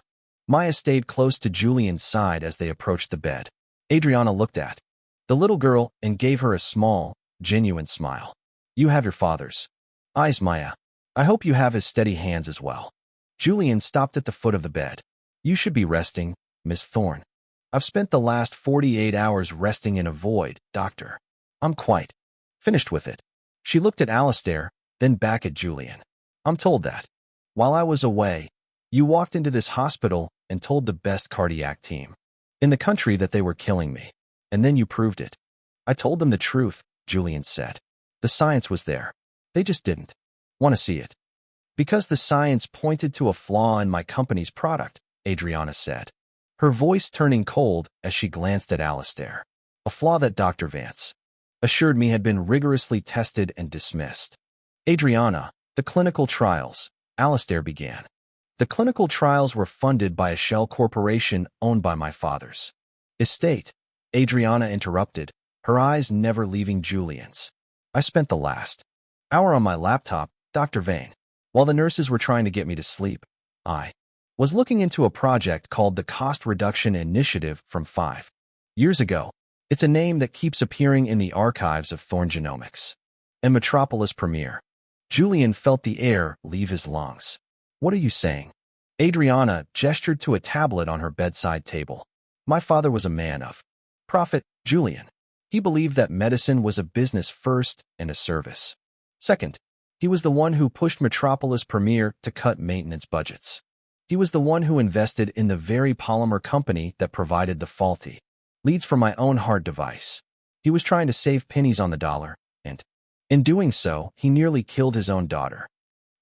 Maya stayed close to Julian's side as they approached the bed. Adriana looked at the little girl and gave her a small, genuine smile. "You have your father's eyes, Maya. I hope you have his steady hands as well." Julian stopped at the foot of the bed. "You should be resting, Miss Thorne." "I've spent the last 48 hours resting in a void, Doctor. I'm quite finished with it." She looked at Alistair, then back at Julian. "I'm told that while I was away, you walked into this hospital and told the best cardiac team in the country that they were killing me, and then you proved it." "I told them the truth," Julian said. "The science was there. They just didn't want to see it." "Because the science pointed to a flaw in my company's product," Adriana said, her voice turning cold as she glanced at Alistair. "A flaw that Dr. Vance assured me had been rigorously tested and dismissed." "Adriana, the clinical trials," Alistair began. "The clinical trials were funded by a shell corporation owned by my father's estate," Adriana interrupted, her eyes never leaving Julian's. "I spent the last hour on my laptop, Dr. Vane. While the nurses were trying to get me to sleep, I was looking into a project called the Cost Reduction Initiative from 5 years ago. It's a name that keeps appearing in the archives of Thorne Genomics and Metropolis Premier. Julian felt the air leave his lungs. What are you saying? Adriana gestured to a tablet on her bedside table. My father was a man of profit, Julian. He believed that medicine was a business first and a service second. He was the one who pushed Metropolis Premier to cut maintenance budgets. He was the one who invested in the very polymer company that provided the faulty leads for my own heart device. He was trying to save pennies on the dollar, and in doing so, he nearly killed his own daughter.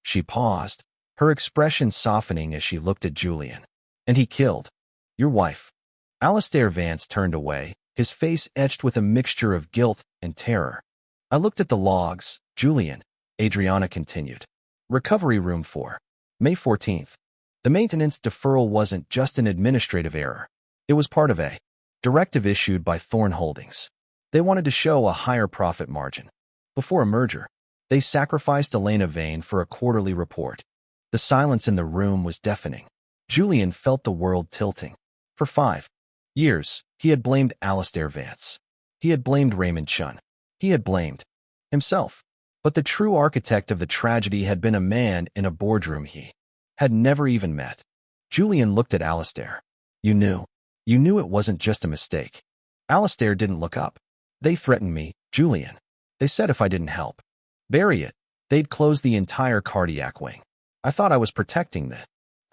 She paused, her expression softening as she looked at Julian. And he killed your wife. Alistair Vance turned away, his face etched with a mixture of guilt and terror. I looked at the logs, Julian, Adriana continued. Recovery room for May 14th. The maintenance deferral wasn't just an administrative error. It was part of a directive issued by Thorne Holdings. They wanted to show a higher profit margin. Before a merger, they sacrificed Elena Vane for a quarterly report. The silence in the room was deafening. Julian felt the world tilting. For 5 years, he had blamed Alistair Vance. He had blamed Raymond Chun. He had blamed himself. But the true architect of the tragedy had been a man in a boardroom he had never even met. Julian looked at Alistair. You knew it wasn't just a mistake. Alistair didn't look up. They threatened me, Julian. They said if I didn't help bury it, they'd close the entire cardiac wing. I thought I was protecting the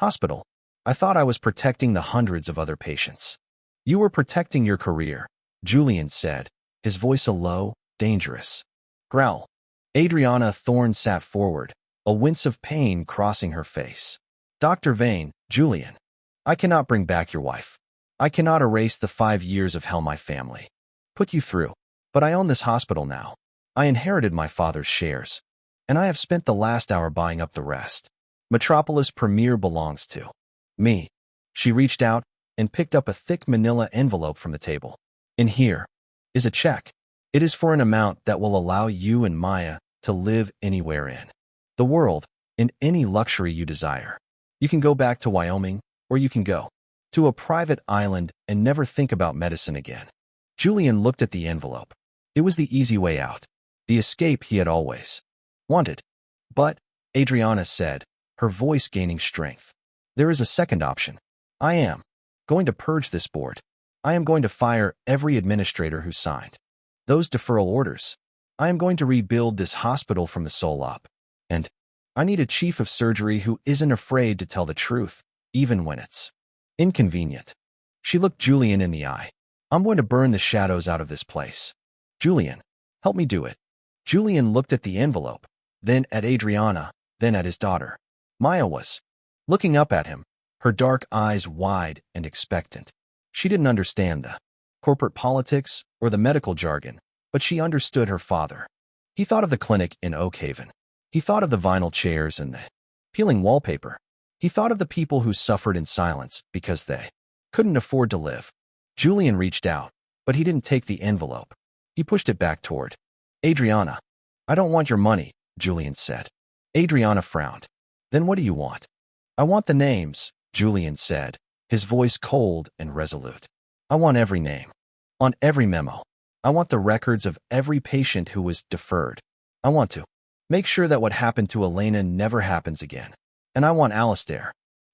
hospital. I thought I was protecting the hundreds of other patients. You were protecting your career, Julian said, his voice a low, dangerous growl. Adriana Thorne sat forward, a wince of pain crossing her face. Dr. Vane, Julian, I cannot bring back your wife. I cannot erase the 5 years of hell my family put you through. But I own this hospital now. I inherited my father's shares, and I have spent the last hour buying up the rest. Metropolis Premier belongs to me. She reached out and picked up a thick manila envelope from the table. In here is a check. It is for an amount that will allow you and Maya to live anywhere in the world, in any luxury you desire. You can go back to Wyoming, or you can go to a private island and never think about medicine again. Julian looked at the envelope. It was the easy way out, the escape he had always wanted. But, Adriana said, her voice gaining strength, there is a second option. I am going to purge this board. I am going to fire every administrator who signed those deferral orders. I am going to rebuild this hospital from the soul up. And I need a chief of surgery who isn't afraid to tell the truth, even when it's inconvenient. She looked Julian in the eye. I'm going to burn the shadows out of this place. Julian, help me do it. Julian looked at the envelope, then at Adriana, then at his daughter. Maya was looking up at him, her dark eyes wide and expectant. She didn't understand the corporate politics or the medical jargon, but she understood her father. He thought of the clinic in Oakhaven. He thought of the vinyl chairs and the peeling wallpaper. He thought of the people who suffered in silence because they couldn't afford to live. Julian reached out, but he didn't take the envelope. He pushed it back toward Adriana. I don't want your money, Julian said. Adriana frowned. Then what do you want? I want the names, Julian said, his voice cold and resolute. I want every name. On every memo. I want the records of every patient who was deferred. I want to make sure that what happened to Elena never happens again. And I want Alistair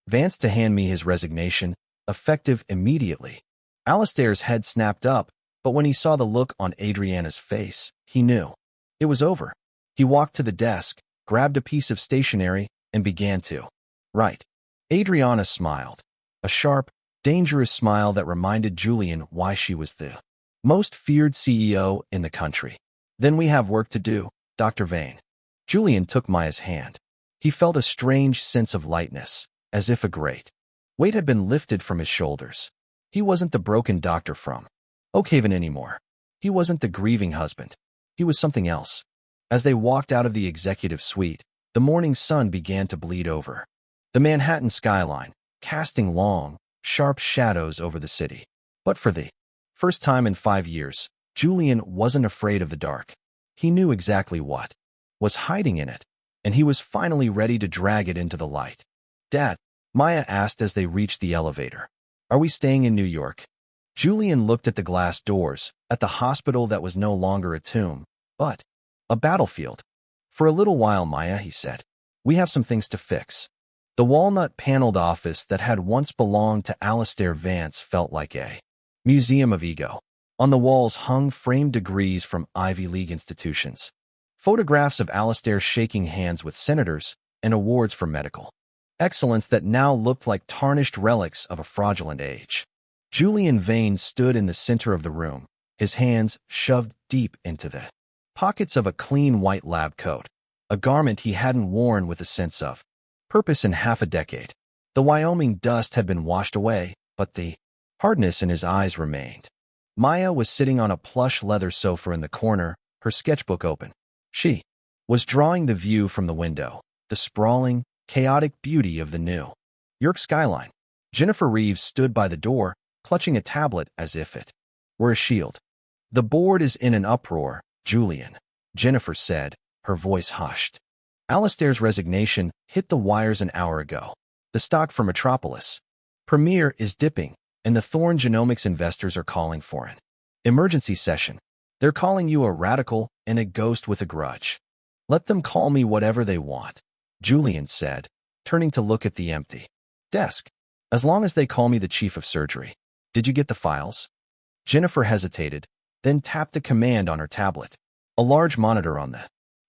Vance to hand me his resignation, effective immediately. Alistair's head snapped up, but when he saw the look on Adriana's face, he knew it was over. He walked to the desk, grabbed a piece of stationery, and began to write. Adriana smiled, a sharp, dangerous smile that reminded Julian why she was the most feared CEO in the country. Then we have work to do, Dr. Vane. Julian took Maya's hand. He felt a strange sense of lightness, as if a great weight had been lifted from his shoulders. He wasn't the broken doctor from Oakhaven anymore. He wasn't the grieving husband. He was something else. As they walked out of the executive suite, the morning sun began to bleed over the Manhattan skyline, casting long, sharp shadows over the city. But for the first time in 5 years, Julian wasn't afraid of the dark. He knew exactly what was hiding in it, and he was finally ready to drag it into the light. Dad, Maya asked as they reached the elevator. Are we staying in New York? Julian looked at the glass doors, at the hospital that was no longer a tomb, but a battlefield. For a little while, Maya, he said. We have some things to fix. The walnut-paneled office that had once belonged to Alistair Vance felt like a museum of ego. On the walls hung framed degrees from Ivy League institutions, photographs of Alistair shaking hands with senators, and awards for medical excellence that now looked like tarnished relics of a fraudulent age. Julian Vane stood in the center of the room, his hands shoved deep into the pockets of a clean white lab coat, a garment he hadn't worn with a sense of purpose in half a decade. The Wyoming dust had been washed away, but the hardness in his eyes remained. Maya was sitting on a plush leather sofa in the corner, her sketchbook open. She was drawing the view from the window, the sprawling, chaotic beauty of the New York skyline. Jennifer Reeves stood by the door, clutching a tablet as if it were a shield. The board is in an uproar, Julian, Jennifer said, her voice hushed. Alistair's resignation hit the wires an hour ago. The stock for Metropolis Premier is dipping, and the Thorne Genomics investors are calling for an emergency session. They're calling you a radical and a ghost with a grudge. Let them call me whatever they want, Julian said, turning to look at the empty desk. As long as they call me the chief of surgery. Did you get the files? Jennifer hesitated, then tapped a command on her tablet. A large monitor on the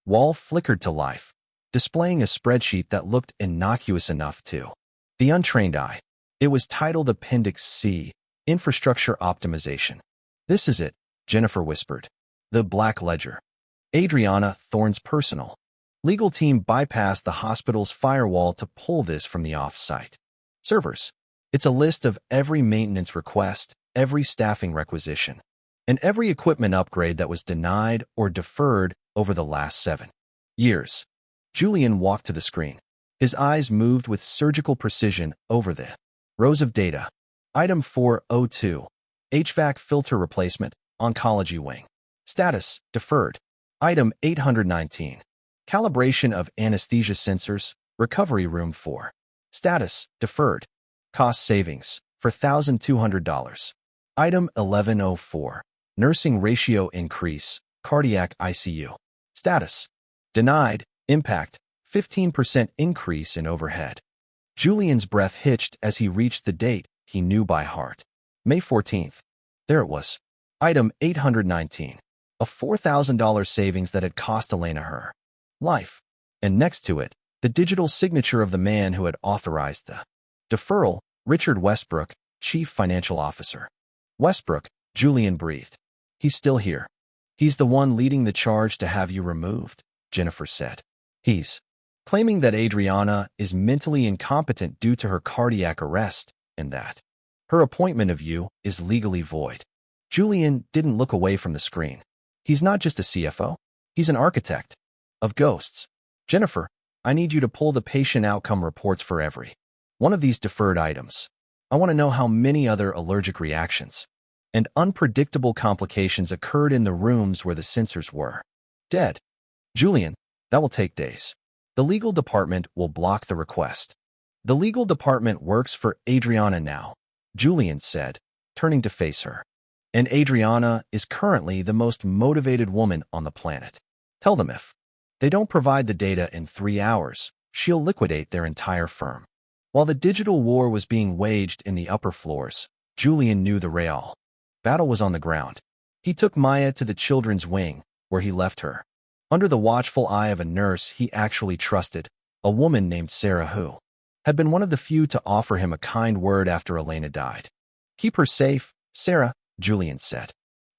wall flickered to life, displaying a spreadsheet that looked innocuous enough to the untrained eye. It was titled Appendix C, Infrastructure Optimization. This is it, Jennifer whispered. The Black Ledger. Adriana Thorne's personal legal team bypassed the hospital's firewall to pull this from the off-site servers. It's a list of every maintenance request, every staffing requisition, and every equipment upgrade that was denied or deferred over the last 7 years. Julian walked to the screen. His eyes moved with surgical precision over the rows of data. Item 402. HVAC filter replacement, oncology wing. Status, deferred. Item 819. Calibration of anesthesia sensors, recovery room 4. Status, deferred. Cost savings, for $1,200. Item 1104. Nursing ratio increase, cardiac ICU. Status, denied. Impact, 15% increase in overhead. Julian's breath hitched as he reached the date he knew by heart. May 14th. There it was. Item 819. A $4,000 savings that had cost Elena her life. And next to it, the digital signature of the man who had authorized the deferral, Richard Westbrook, Chief Financial Officer. Westbrook, Julian breathed. He's still here. He's the one leading the charge to have you removed, Jennifer said. He's claiming that Adriana is mentally incompetent due to her cardiac arrest and that her appointment of you is legally void. Julian didn't look away from the screen. He's not just a CFO. He's an architect of ghosts. Jennifer, I need you to pull the patient outcome reports for every one of these deferred items. I want to know how many other allergic reactions and unpredictable complications occurred in the rooms where the sensors were dead. Julian, that will take days. The legal department will block the request. The legal department works for Adriana now, Julian said, turning to face her. And Adriana is currently the most motivated woman on the planet. Tell them if they don't provide the data in 3 hours, she'll liquidate their entire firm. While the digital war was being waged in the upper floors, Julian knew the real battle was on the ground. He took Maya to the children's wing, where he left her. Under the watchful eye of a nurse he actually trusted, a woman named Sarah who had been one of the few to offer him a kind word after Elena died. Keep her safe, Sarah, Julian said.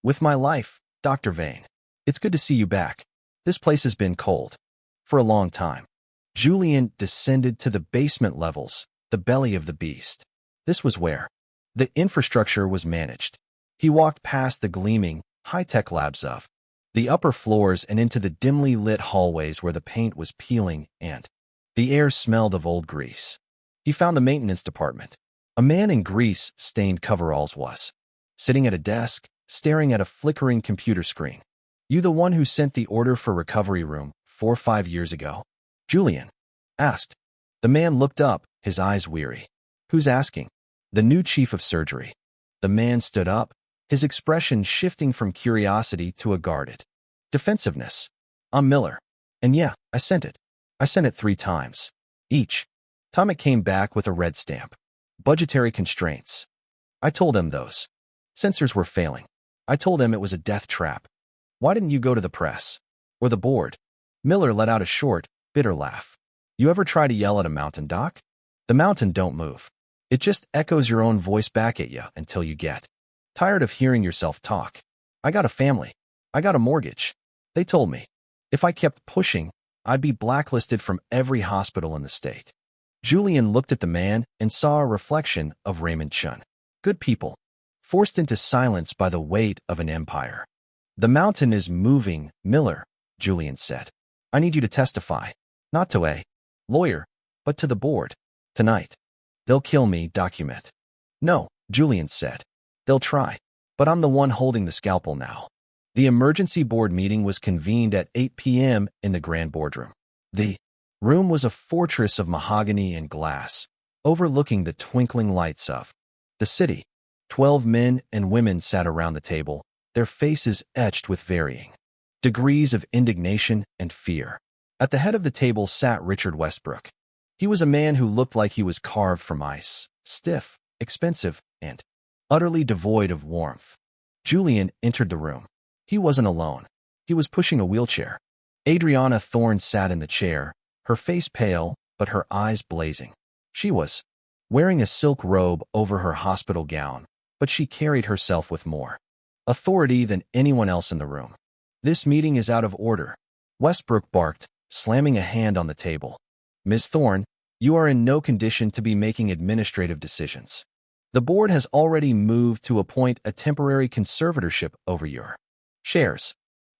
With my life, Dr. Vane. It's good to see you back. This place has been cold for a long time. Julian descended to the basement levels, the belly of the beast. This was where the infrastructure was managed. He walked past the gleaming, high-tech labs of the upper floors and into the dimly lit hallways where the paint was peeling and the air smelled of old grease. He found the maintenance department. A man in grease-stained coveralls was sitting at a desk, staring at a flickering computer screen. You the one who sent the order for recovery room 4 or 5 years ago? Julian asked. The man looked up, his eyes weary. Who's asking? The new chief of surgery. The man stood up, his expression shifting from curiosity to a guarded defensive. I'm Miller. And yeah, I sent it. I sent it 3 times. Each time it came back with a red stamp. Budgetary constraints. I told him those sensors were failing. I told him it was a death trap. Why didn't you go to the press? Or the board? Miller let out a short, bitter laugh. You ever try to yell at a mountain, Doc? The mountain don't move. It just echoes your own voice back at you until you get tired of hearing yourself talk. I got a family. I got a mortgage. They told me if I kept pushing, I'd be blacklisted from every hospital in the state. Julian looked at the man and saw a reflection of Raymond Chun. Good people, forced into silence by the weight of an empire. The mountain is moving, Miller, Julian said. I need you to testify, not to a lawyer, but to the board. Tonight. They'll kill me, document. No, Julian said. They'll try. But I'm the one holding the scalpel now. The emergency board meeting was convened at 8 p.m. in the grand boardroom. The room was a fortress of mahogany and glass, overlooking the twinkling lights of the city. 12 men and women sat around the table, their faces etched with varying degrees of indignation and fear. At the head of the table sat Richard Westbrook. He was a man who looked like he was carved from ice, stiff, expensive, and utterly devoid of warmth. Julian entered the room. He wasn't alone. He was pushing a wheelchair. Adriana Thorne sat in the chair, her face pale, but her eyes blazing. She was wearing a silk robe over her hospital gown, but she carried herself with more authority than anyone else in the room. This meeting is out of order, Westbrook barked, slamming a hand on the table. Ms. Thorne, you are in no condition to be making administrative decisions. The board has already moved to appoint a temporary conservatorship over your shares.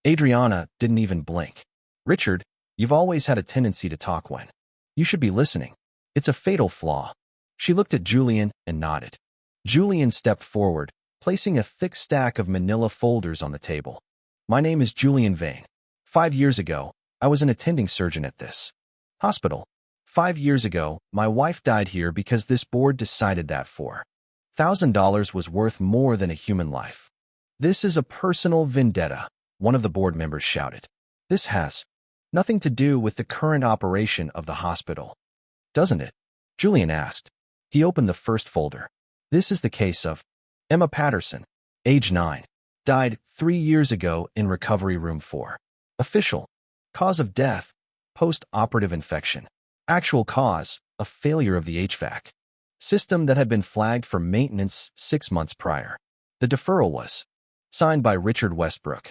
Adriana didn't even blink. Richard, you've always had a tendency to talk when you should be listening. It's a fatal flaw. She looked at Julian and nodded. Julian stepped forward, placing a thick stack of manila folders on the table. My name is Julian Vane. 5 years ago, I was an attending surgeon at this hospital. 5 years ago, my wife died here because this board decided that $4,000 was worth more than a human life. This is a personal vendetta, one of the board members shouted. This has nothing to do with the current operation of the hospital, doesn't it? Julian asked. He opened the first folder. This is the case of Emma Patterson, age 9, died 3 years ago in recovery room 4. Official cause of death, post-operative infection. Actual cause, a failure of the HVAC system that had been flagged for maintenance 6 months prior. The deferral was signed by Richard Westbrook.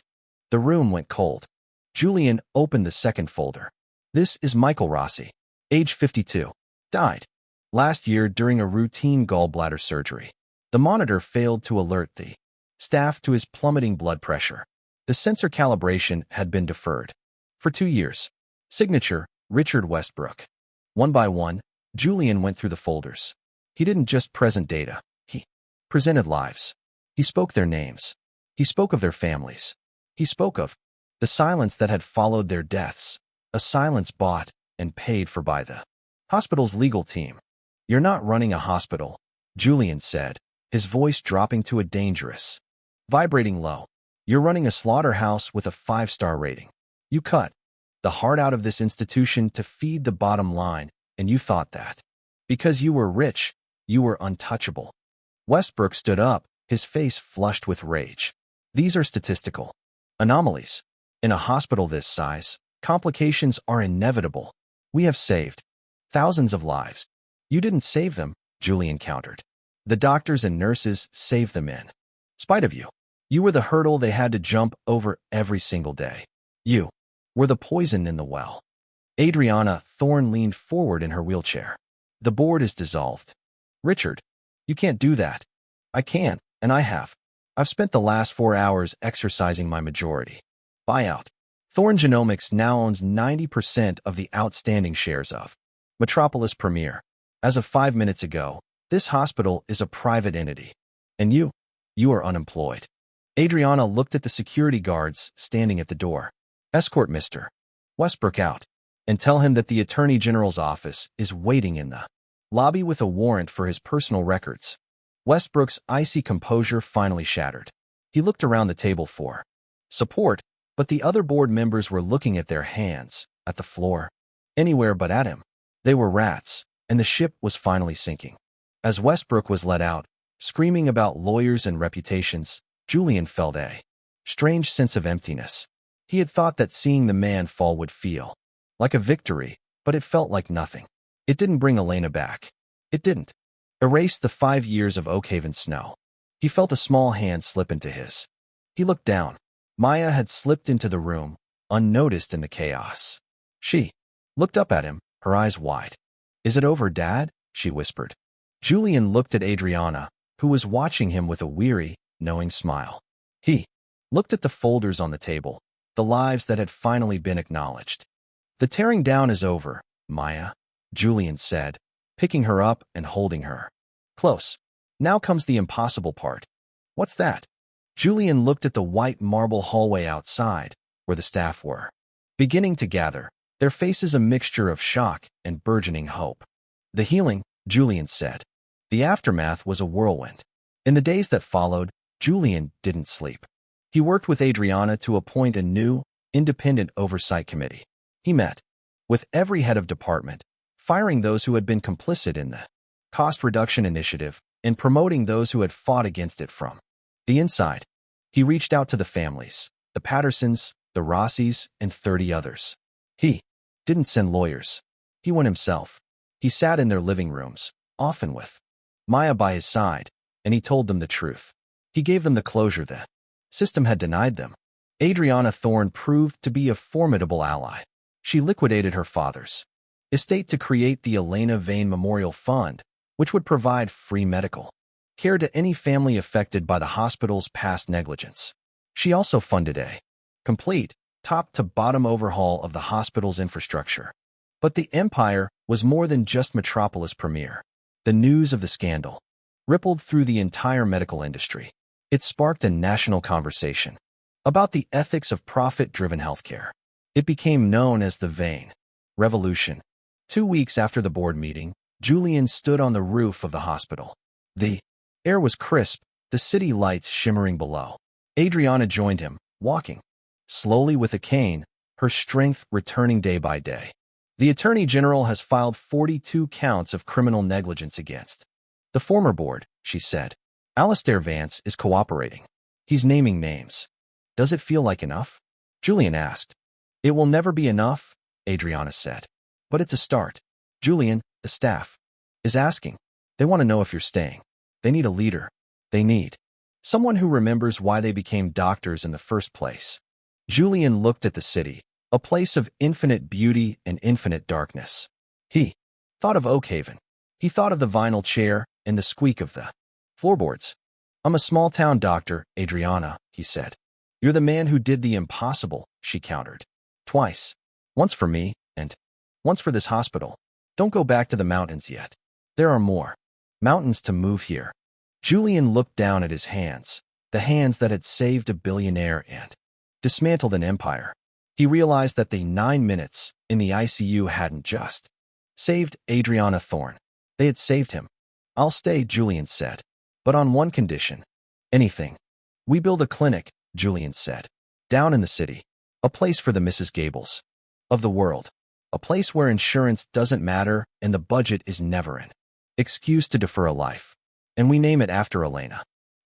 The room went cold. Julian opened the second folder. This is Michael Rossi, age 52, died last year during a routine gallbladder surgery. The monitor failed to alert the staff to his plummeting blood pressure. The sensor calibration had been deferred for 2 years. Signature, Richard Westbrook. One by one, Julian went through the folders. He didn't just present data. He presented lives. He spoke their names. He spoke of their families. He spoke of the silence that had followed their deaths, a silence bought and paid for by the hospital's legal team. You're not running a hospital, Julian said, his voice dropping to a dangerous, vibrating low. You're running a slaughterhouse with a 5-star rating. You cut the heart out of this institution to feed the bottom line, and you thought that because you were rich, you were untouchable. Westbrook stood up, his face flushed with rage. These are statistical anomalies. In a hospital this size, complications are inevitable. We have saved thousands of lives. You didn't save them, Julian countered. The doctors and nurses saved them in spite of you. You were the hurdle they had to jump over every single day. You were the poison in the well. Adriana Thorne leaned forward in her wheelchair. The board is dissolved. Richard, you can't do that. I can, and I have. I've spent the last 4 hours exercising my majority buyout. Thorne Genomics now owns 90% of the outstanding shares of Metropolis Premier. As of 5 minutes ago, this hospital is a private entity. And you are unemployed. Adriana looked at the security guards standing at the door. Escort Mr. Westbrook out, and tell him that the Attorney General's office is waiting in the lobby with a warrant for his personal records. Westbrook's icy composure finally shattered. He looked around the table for support, but the other board members were looking at their hands, at the floor, anywhere but at him. They were rats, and the ship was finally sinking. As Westbrook was let out, screaming about lawyers and reputations, Julian felt a strange sense of emptiness. He had thought that seeing the man fall would feel like a victory, but it felt like nothing. It didn't bring Elena back. It didn't erase the 5 years of Oakhaven snow. He felt a small hand slip into his. He looked down. Maya had slipped into the room, unnoticed in the chaos. She looked up at him, her eyes wide. "Is it over, Dad?" she whispered. Julian looked at Adriana, who was watching him with a weary, knowing smile. He looked at the folders on the table, the lives that had finally been acknowledged. "The tearing down is over, Maya," Julian said, picking her up and holding her close. "Now comes the impossible part." "What's that?" Julian looked at the white marble hallway outside, where the staff were beginning to gather, their faces a mixture of shock and burgeoning hope. "The healing," Julian said. The aftermath was a whirlwind. In the days that followed, Julian didn't sleep. He worked with Adriana to appoint a new, independent oversight committee. He met with every head of department, firing those who had been complicit in the cost reduction initiative and promoting those who had fought against it from the inside. He reached out to the families, the Pattersons, the Rossis, and 30 others. He didn't send lawyers. He went himself. He sat in their living rooms, often with Maya by his side, and he told them the truth. He gave them the closure the system had denied them. Adriana Thorne proved to be a formidable ally. She liquidated her father's estate to create the Elena Vane Memorial Fund, which would provide free medical care to any family affected by the hospital's past negligence. She also funded a complete, top-to-bottom overhaul of the hospital's infrastructure. But the empire was more than just Metropolis Premier. The news of the scandal rippled through the entire medical industry. It sparked a national conversation about the ethics of profit-driven healthcare. It became known as the Vane Revolution. 2 weeks after the board meeting, Julian stood on the roof of the hospital. The air was crisp, the city lights shimmering below. Adriana joined him, walking slowly with a cane, her strength returning day by day. "The Attorney General has filed 42 counts of criminal negligence against the former board," she said. "Alistair Vance is cooperating. He's naming names." "Does it feel like enough?" Julian asked. "It will never be enough," Adriana said. "But it's a start." "Julian, the staff is asking. They want to know if you're staying. They need a leader. They need someone who remembers why they became doctors in the first place." Julian looked at the city, a place of infinite beauty and infinite darkness. He thought of Oakhaven. He thought of the vinyl chair and the squeak of the floorboards. "I'm a small-town doctor, Adriana," he said. "You're the man who did the impossible," she countered. "Twice. Once for me, and once for this hospital. Don't go back to the mountains yet. There are more mountains to move here." Julian looked down at his hands, the hands that had saved a billionaire and dismantled an empire. He realized that the 9 minutes in the ICU hadn't just saved Adriana Thorne. They had saved him. "I'll stay," Julian said, "but on one condition." "Anything." "We build a clinic," Julian said, "down in the city. A place for the Mrs. Gables of the world. A place where insurance doesn't matter and the budget is never an excuse to defer a life. And we name it after Elena."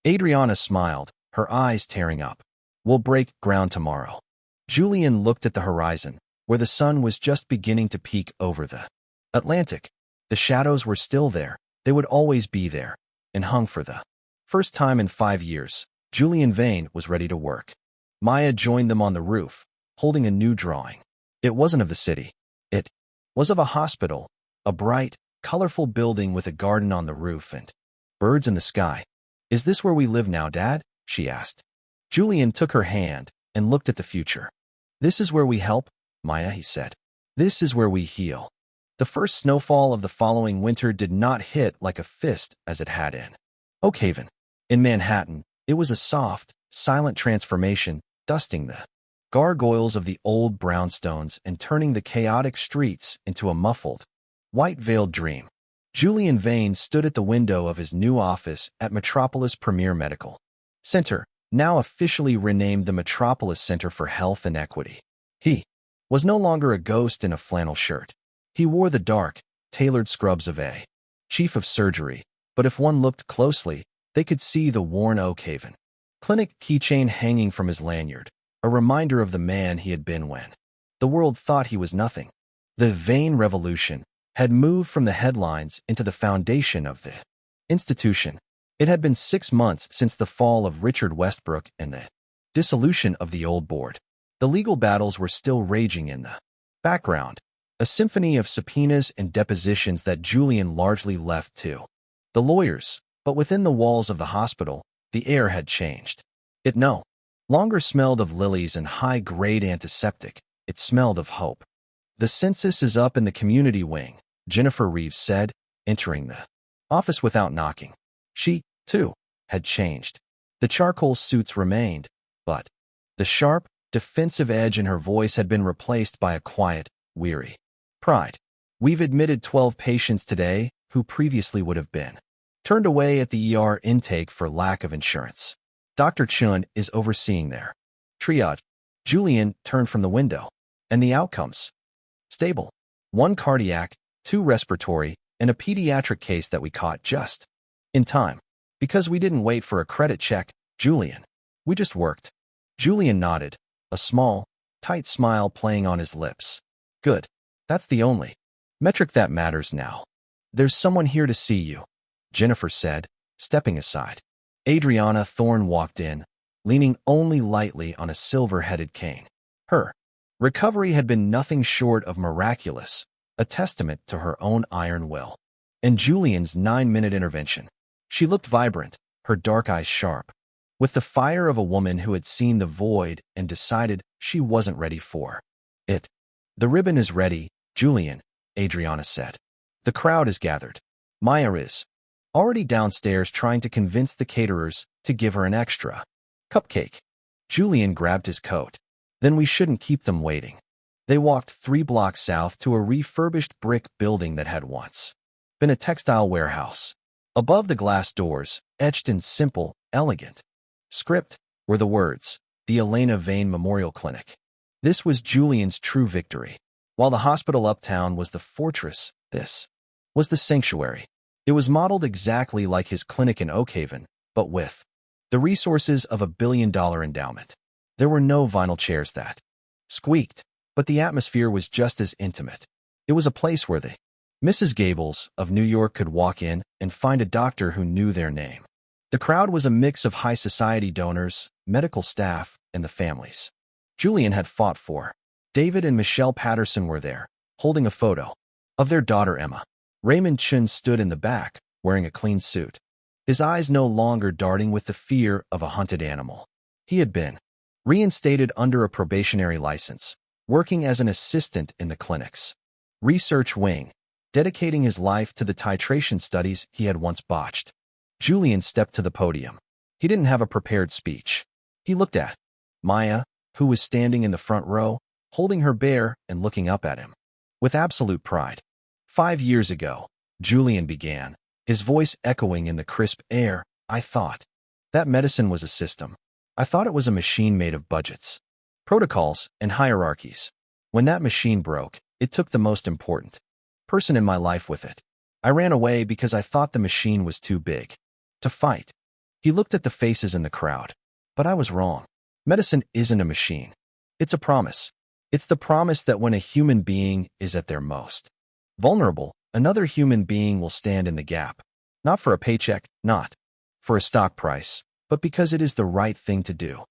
Adriana smiled, her eyes tearing up. "We'll break ground tomorrow." Julian looked at the horizon, where the sun was just beginning to peek over the Atlantic. The shadows were still there. They would always be there, and hung for the first time in 5 years. Julian Vane was ready to work. Maya joined them on the roof, holding a new drawing. It wasn't of the city. It was of a hospital, a bright, colorful building with a garden on the roof and birds in the sky. "Is this where we live now, Dad?" she asked. Julian took her hand and looked at the future. "This is where we help, Maya," he said. "This is where we heal." The first snowfall of the following winter did not hit like a fist as it had in Oakhaven. In Manhattan, it was a soft, silent transformation, dusting the gargoyles of the old brownstones and turning the chaotic streets into a muffled, white-veiled dream. Julian Vane stood at the window of his new office at Metropolis Premier Medical Center, now officially renamed the Metropolis Center for Health and Equity. He was no longer a ghost in a flannel shirt. He wore the dark, tailored scrubs of a chief of surgery, but if one looked closely, they could see the worn Oak Haven clinic keychain hanging from his lanyard, a reminder of the man he had been when the world thought he was nothing. The vein revolution had moved from the headlines into the foundation of the institution. It had been 6 months since the fall of Richard Westbrook and the dissolution of the old board. The legal battles were still raging in the background, a symphony of subpoenas and depositions that Julian largely left to the lawyers, but within the walls of the hospital, the air had changed. It no longer smelled of lilies and high-grade antiseptic. It smelled of hope. "The census is up in the community wing," Jennifer Reeves said, entering the office without knocking. She, too, had changed. The charcoal suits remained, but the sharp, defensive edge in her voice had been replaced by a quiet, weary pride. "We've admitted 12 patients today who previously would have been turned away at the ER intake for lack of insurance. Dr. Chun is overseeing their triage." Julian turned from the window. "And the outcomes? Stable. 1 cardiac, 2 respiratory, and a pediatric case that we caught just in time. Because we didn't wait for a credit check, Julian. We just worked." Julian nodded, a small, tight smile playing on his lips. "Good. That's the only metric that matters now." "There's someone here to see you," Jennifer said, stepping aside. Adriana Thorne walked in, leaning only lightly on a silver-headed cane. Her recovery had been nothing short of miraculous, a testament to her own iron will. And Julian's 9-minute intervention. She looked vibrant, her dark eyes sharp, with the fire of a woman who had seen the void and decided she wasn't ready for it. "The ribbon is ready, Julian," Adriana said. "The crowd is gathered. Maya is already downstairs trying to convince the caterers to give her an extra cupcake." Julian grabbed his coat. "Then we shouldn't keep them waiting." They walked 3 blocks south to a refurbished brick building that had once been a textile warehouse. Above the glass doors, etched in simple, elegant script, were the words, "The Elena Vane Memorial Clinic." This was Julian's true victory. While the hospital uptown was the fortress, this was the sanctuary. It was modeled exactly like his clinic in Oak Haven, but with the resources of $1 billion endowment. There were no vinyl chairs that squeaked, but the atmosphere was just as intimate. It was a place where the Mrs. Gables of New York could walk in and find a doctor who knew their name. The crowd was a mix of high society donors, medical staff, and the families Julian had fought for. David and Michelle Patterson were there, holding a photo of their daughter Emma. Raymond Chun stood in the back, wearing a clean suit, his eyes no longer darting with the fear of a hunted animal. He had been reinstated under a probationary license, working as an assistant in the clinic's research wing, dedicating his life to the titration studies he had once botched. Julian stepped to the podium. He didn't have a prepared speech. He looked at Maya, who was standing in the front row, holding her bear and looking up at him with absolute pride. 5 years ago, Julian began, his voice echoing in the crisp air. "I thought that medicine was a system. I thought it was a machine made of budgets, protocols, and hierarchies. When that machine broke, it took the most important person in my life with it. I ran away because I thought the machine was too big to fight." He looked at the faces in the crowd. "But I was wrong. Medicine isn't a machine. It's a promise. It's the promise that when a human being is at their most vulnerable, another human being will stand in the gap. Not for a paycheck, not for a stock price, but because it is the right thing to do."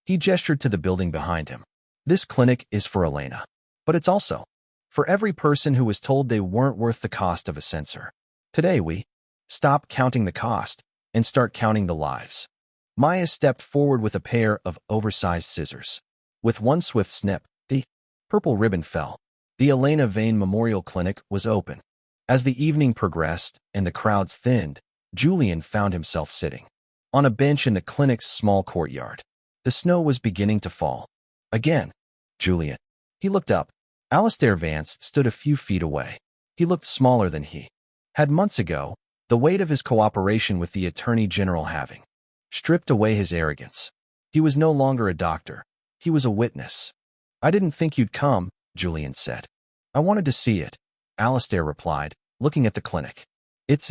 He gestured to the building behind him. "This clinic is for Elena, but it's also for every person who was told they weren't worth the cost of a sensor. Today we stop counting the cost and start counting the lives." Maya stepped forward with a pair of oversized scissors. With one swift snip, the purple ribbon fell. The Elena Vane Memorial Clinic was open. As the evening progressed and the crowds thinned, Julian found himself sitting on a bench in the clinic's small courtyard. The snow was beginning to fall. "Again, Julian." He looked up. Alistair Vance stood a few feet away. He looked smaller than he had months ago, the weight of his cooperation with the Attorney General having stripped away his arrogance. He was no longer a doctor. He was a witness. "I didn't think you'd come," Julian said. I wanted to see it, Alistair replied, looking at the clinic. It's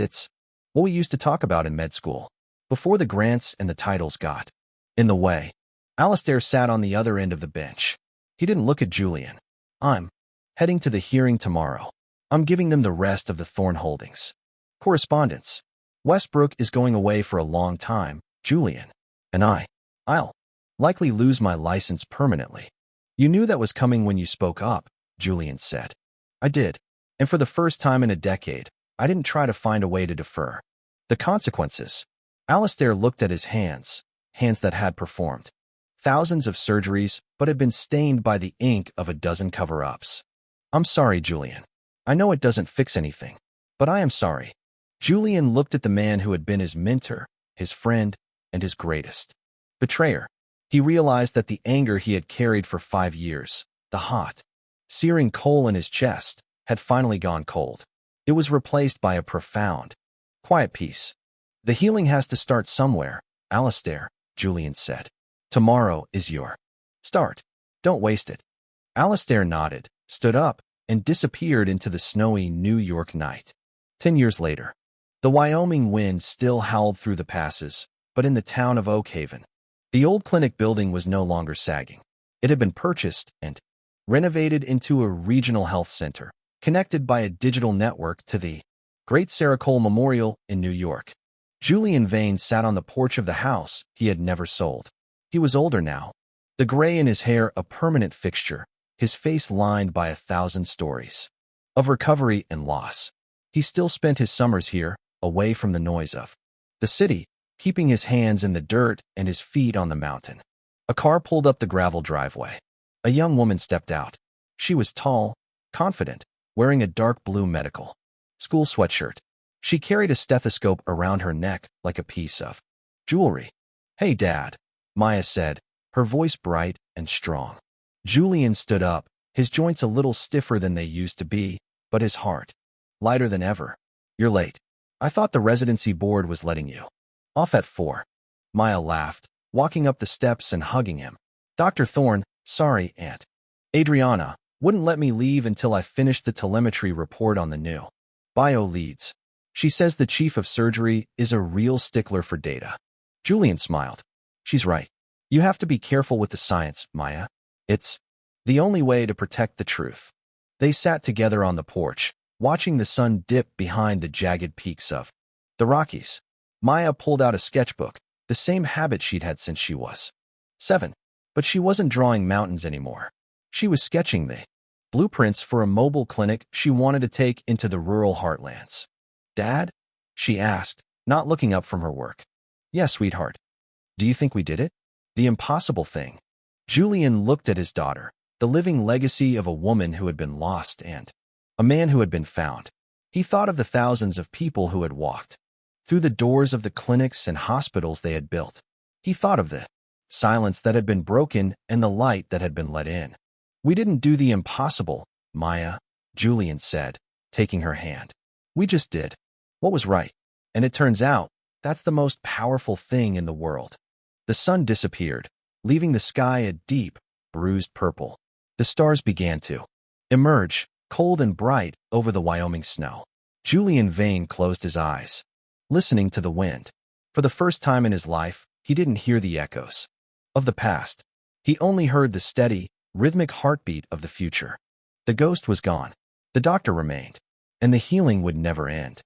what we used to talk about in med school, before the grants and the titles got in the way. Alistair sat on the other end of the bench. He didn't look at Julian. I'm heading to the hearing tomorrow. I'm giving them the rest of the Thorn holdings. Correspondence. Westbrook is going away for a long time, Julian. And I'll likely lose my license permanently. You knew that was coming when you spoke up, Julian said. I did. And for the first time in a decade, I didn't try to find a way to defer the consequences. Alistair looked at his hands that had performed thousands of surgeries but had been stained by the ink of a dozen cover-ups. I'm sorry, Julian. I know it doesn't fix anything, but I am sorry. Julian looked at the man who had been his mentor, his friend, and his greatest betrayer. He realized that the anger he had carried for 5 years, the hot, searing coal in his chest, had finally gone cold. It was replaced by a profound, quiet peace. The healing has to start somewhere, Alistair, Julian said. Tomorrow is your start. Don't waste it. Alistair nodded, stood up, and disappeared into the snowy New York night. 10 years later, the Wyoming wind still howled through the passes, but in the town of Oak Haven, the old clinic building was no longer sagging. It had been purchased and renovated into a regional health center, connected by a digital network to the Great Sarah Cole Memorial in New York. Julian Vane sat on the porch of the house he had never sold. He was older now, the gray in his hair a permanent fixture, his face lined by 1,000 stories of recovery and loss. He still spent his summers here, away from the noise of the city, keeping his hands in the dirt and his feet on the mountain. A car pulled up the gravel driveway. A young woman stepped out. She was tall, confident, wearing a dark blue medical school sweatshirt. She carried a stethoscope around her neck like a piece of jewelry. Hey, Dad, Maya said, her voice bright and strong. Julian stood up, his joints a little stiffer than they used to be, but his heart lighter than ever. You're late. I thought the residency board was letting you off at 4. Maya laughed, walking up the steps and hugging him. Dr. Thorne, sorry, Aunt Adriana, wouldn't let me leave until I finished the telemetry report on the new bio leads. She says the chief of surgery is a real stickler for data. Julian smiled. She's right. You have to be careful with the science, Maya. It's the only way to protect the truth. They sat together on the porch, watching the sun dip behind the jagged peaks of the Rockies. Maya pulled out a sketchbook, the same habit she'd had since she was 7. But she wasn't drawing mountains anymore. She was sketching the blueprints for a mobile clinic she wanted to take into the rural heartlands. Dad? She asked, not looking up from her work. Yes, sweetheart. Do you think we did it? The impossible thing. Julian looked at his daughter, the living legacy of a woman who had been lost and a man who had been found. He thought of the thousands of people who had walked through the doors of the clinics and hospitals they had built. He thought of the silence that had been broken and the light that had been let in. We didn't do the impossible, Maya, Julian said, taking her hand. We just did what was right. And it turns out, that's the most powerful thing in the world. The sun disappeared, leaving the sky a deep, bruised purple. The stars began to emerge, cold and bright, over the Wyoming snow. Julian Vane closed his eyes, listening to the wind. For the first time in his life, he didn't hear the echoes of the past. He only heard the steady, rhythmic heartbeat of the future. The ghost was gone. The doctor remained. And the healing would never end.